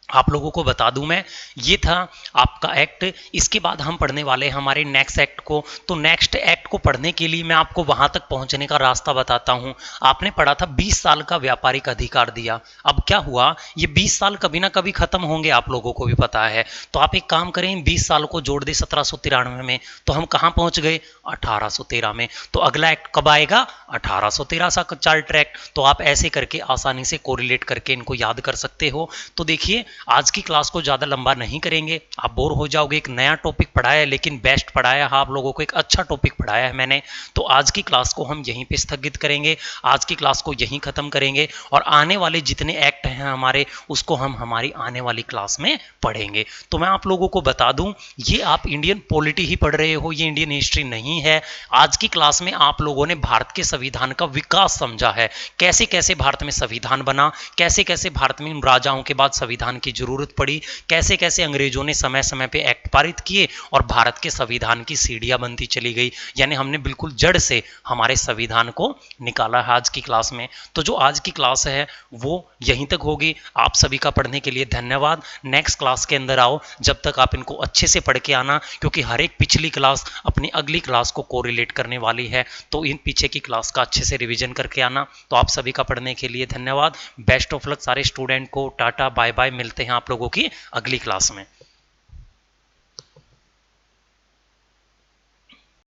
आप लोगों को बता दूं मैं, ये था आपका एक्ट। इसके बाद हम पढ़ने वाले हैं हमारे नेक्स्ट एक्ट को। तो नेक्स्ट एक्ट को पढ़ने के लिए मैं आपको वहां तक पहुंचने का रास्ता बताता हूं। आपने पढ़ा था 20 साल का व्यापारिक अधिकार दिया। अब क्या हुआ, ये 20 साल कभी ना कभी खत्म होंगे, आप लोगों को भी पता है। तो आप एक काम करें, 20 साल को जोड़ दे 1793 में, तो हम कहां पहुंच गए, 1813 में। तो अगला एक्ट कब आएगा, 1813 सा चार्टर एक्ट। तो आप ऐसे करके आसानी से कोरिलेट करके इनको याद कर सकते हो। तो देखिए आज की क्लास को ज़्यादा लंबा नहीं करेंगे, आप बोर हो जाओगे। एक नया टॉपिक पढ़ाया है, लेकिन बेस्ट पढ़ाया है आप लोगों को, एक अच्छा टॉपिक पढ़ाया है मैंने। तो आज की क्लास को हम यहीं पे स्थगित करेंगे, आज की क्लास को यहीं ख़त्म करेंगे, और आने वाले जितने एक्ट हैं हमारे, उसको हम हमारी आने वाली क्लास में पढ़ेंगे। तो मैं आप लोगों को बता दूं, ये आप इंडियन पॉलिटी ही पढ़ रहे हो, ये इंडियन हिस्ट्री नहीं है। आज की क्लास में आप लोगों ने भारत के संविधान का विकास समझा है, कैसे कैसे भारत में संविधान बना, कैसे कैसे भारत में राजाओं के बाद संविधान की जरूरत पड़ी, कैसे कैसे अंग्रेजों ने समय समय पे एक्ट पारित किए और भारत के संविधान की सीढ़ियां बनती चली गई। यानी हमने बिल्कुल जड़ से हमारे संविधान को निकाला है आज की क्लास में। तो जो आज की क्लास है वो यहीं तक होगी। आप सभी का पढ़ने के लिए धन्यवाद। नेक्स्ट क्लास के अंदर आओ, जब तक आप इनको अच्छे से पढ़ के आना, क्योंकि हर एक पिछली क्लास अपनी अगली क्लास को कोरिलेट करने वाली है। तो इन पीछे की क्लास का अच्छे से रिवीजन करके आना। तो आप सभी का पढ़ने के लिए धन्यवाद। बेस्ट ऑफ लक सारे स्टूडेंट को। टाटा बाय बाय, मिलते हैं आप लोगों की अगली क्लास में।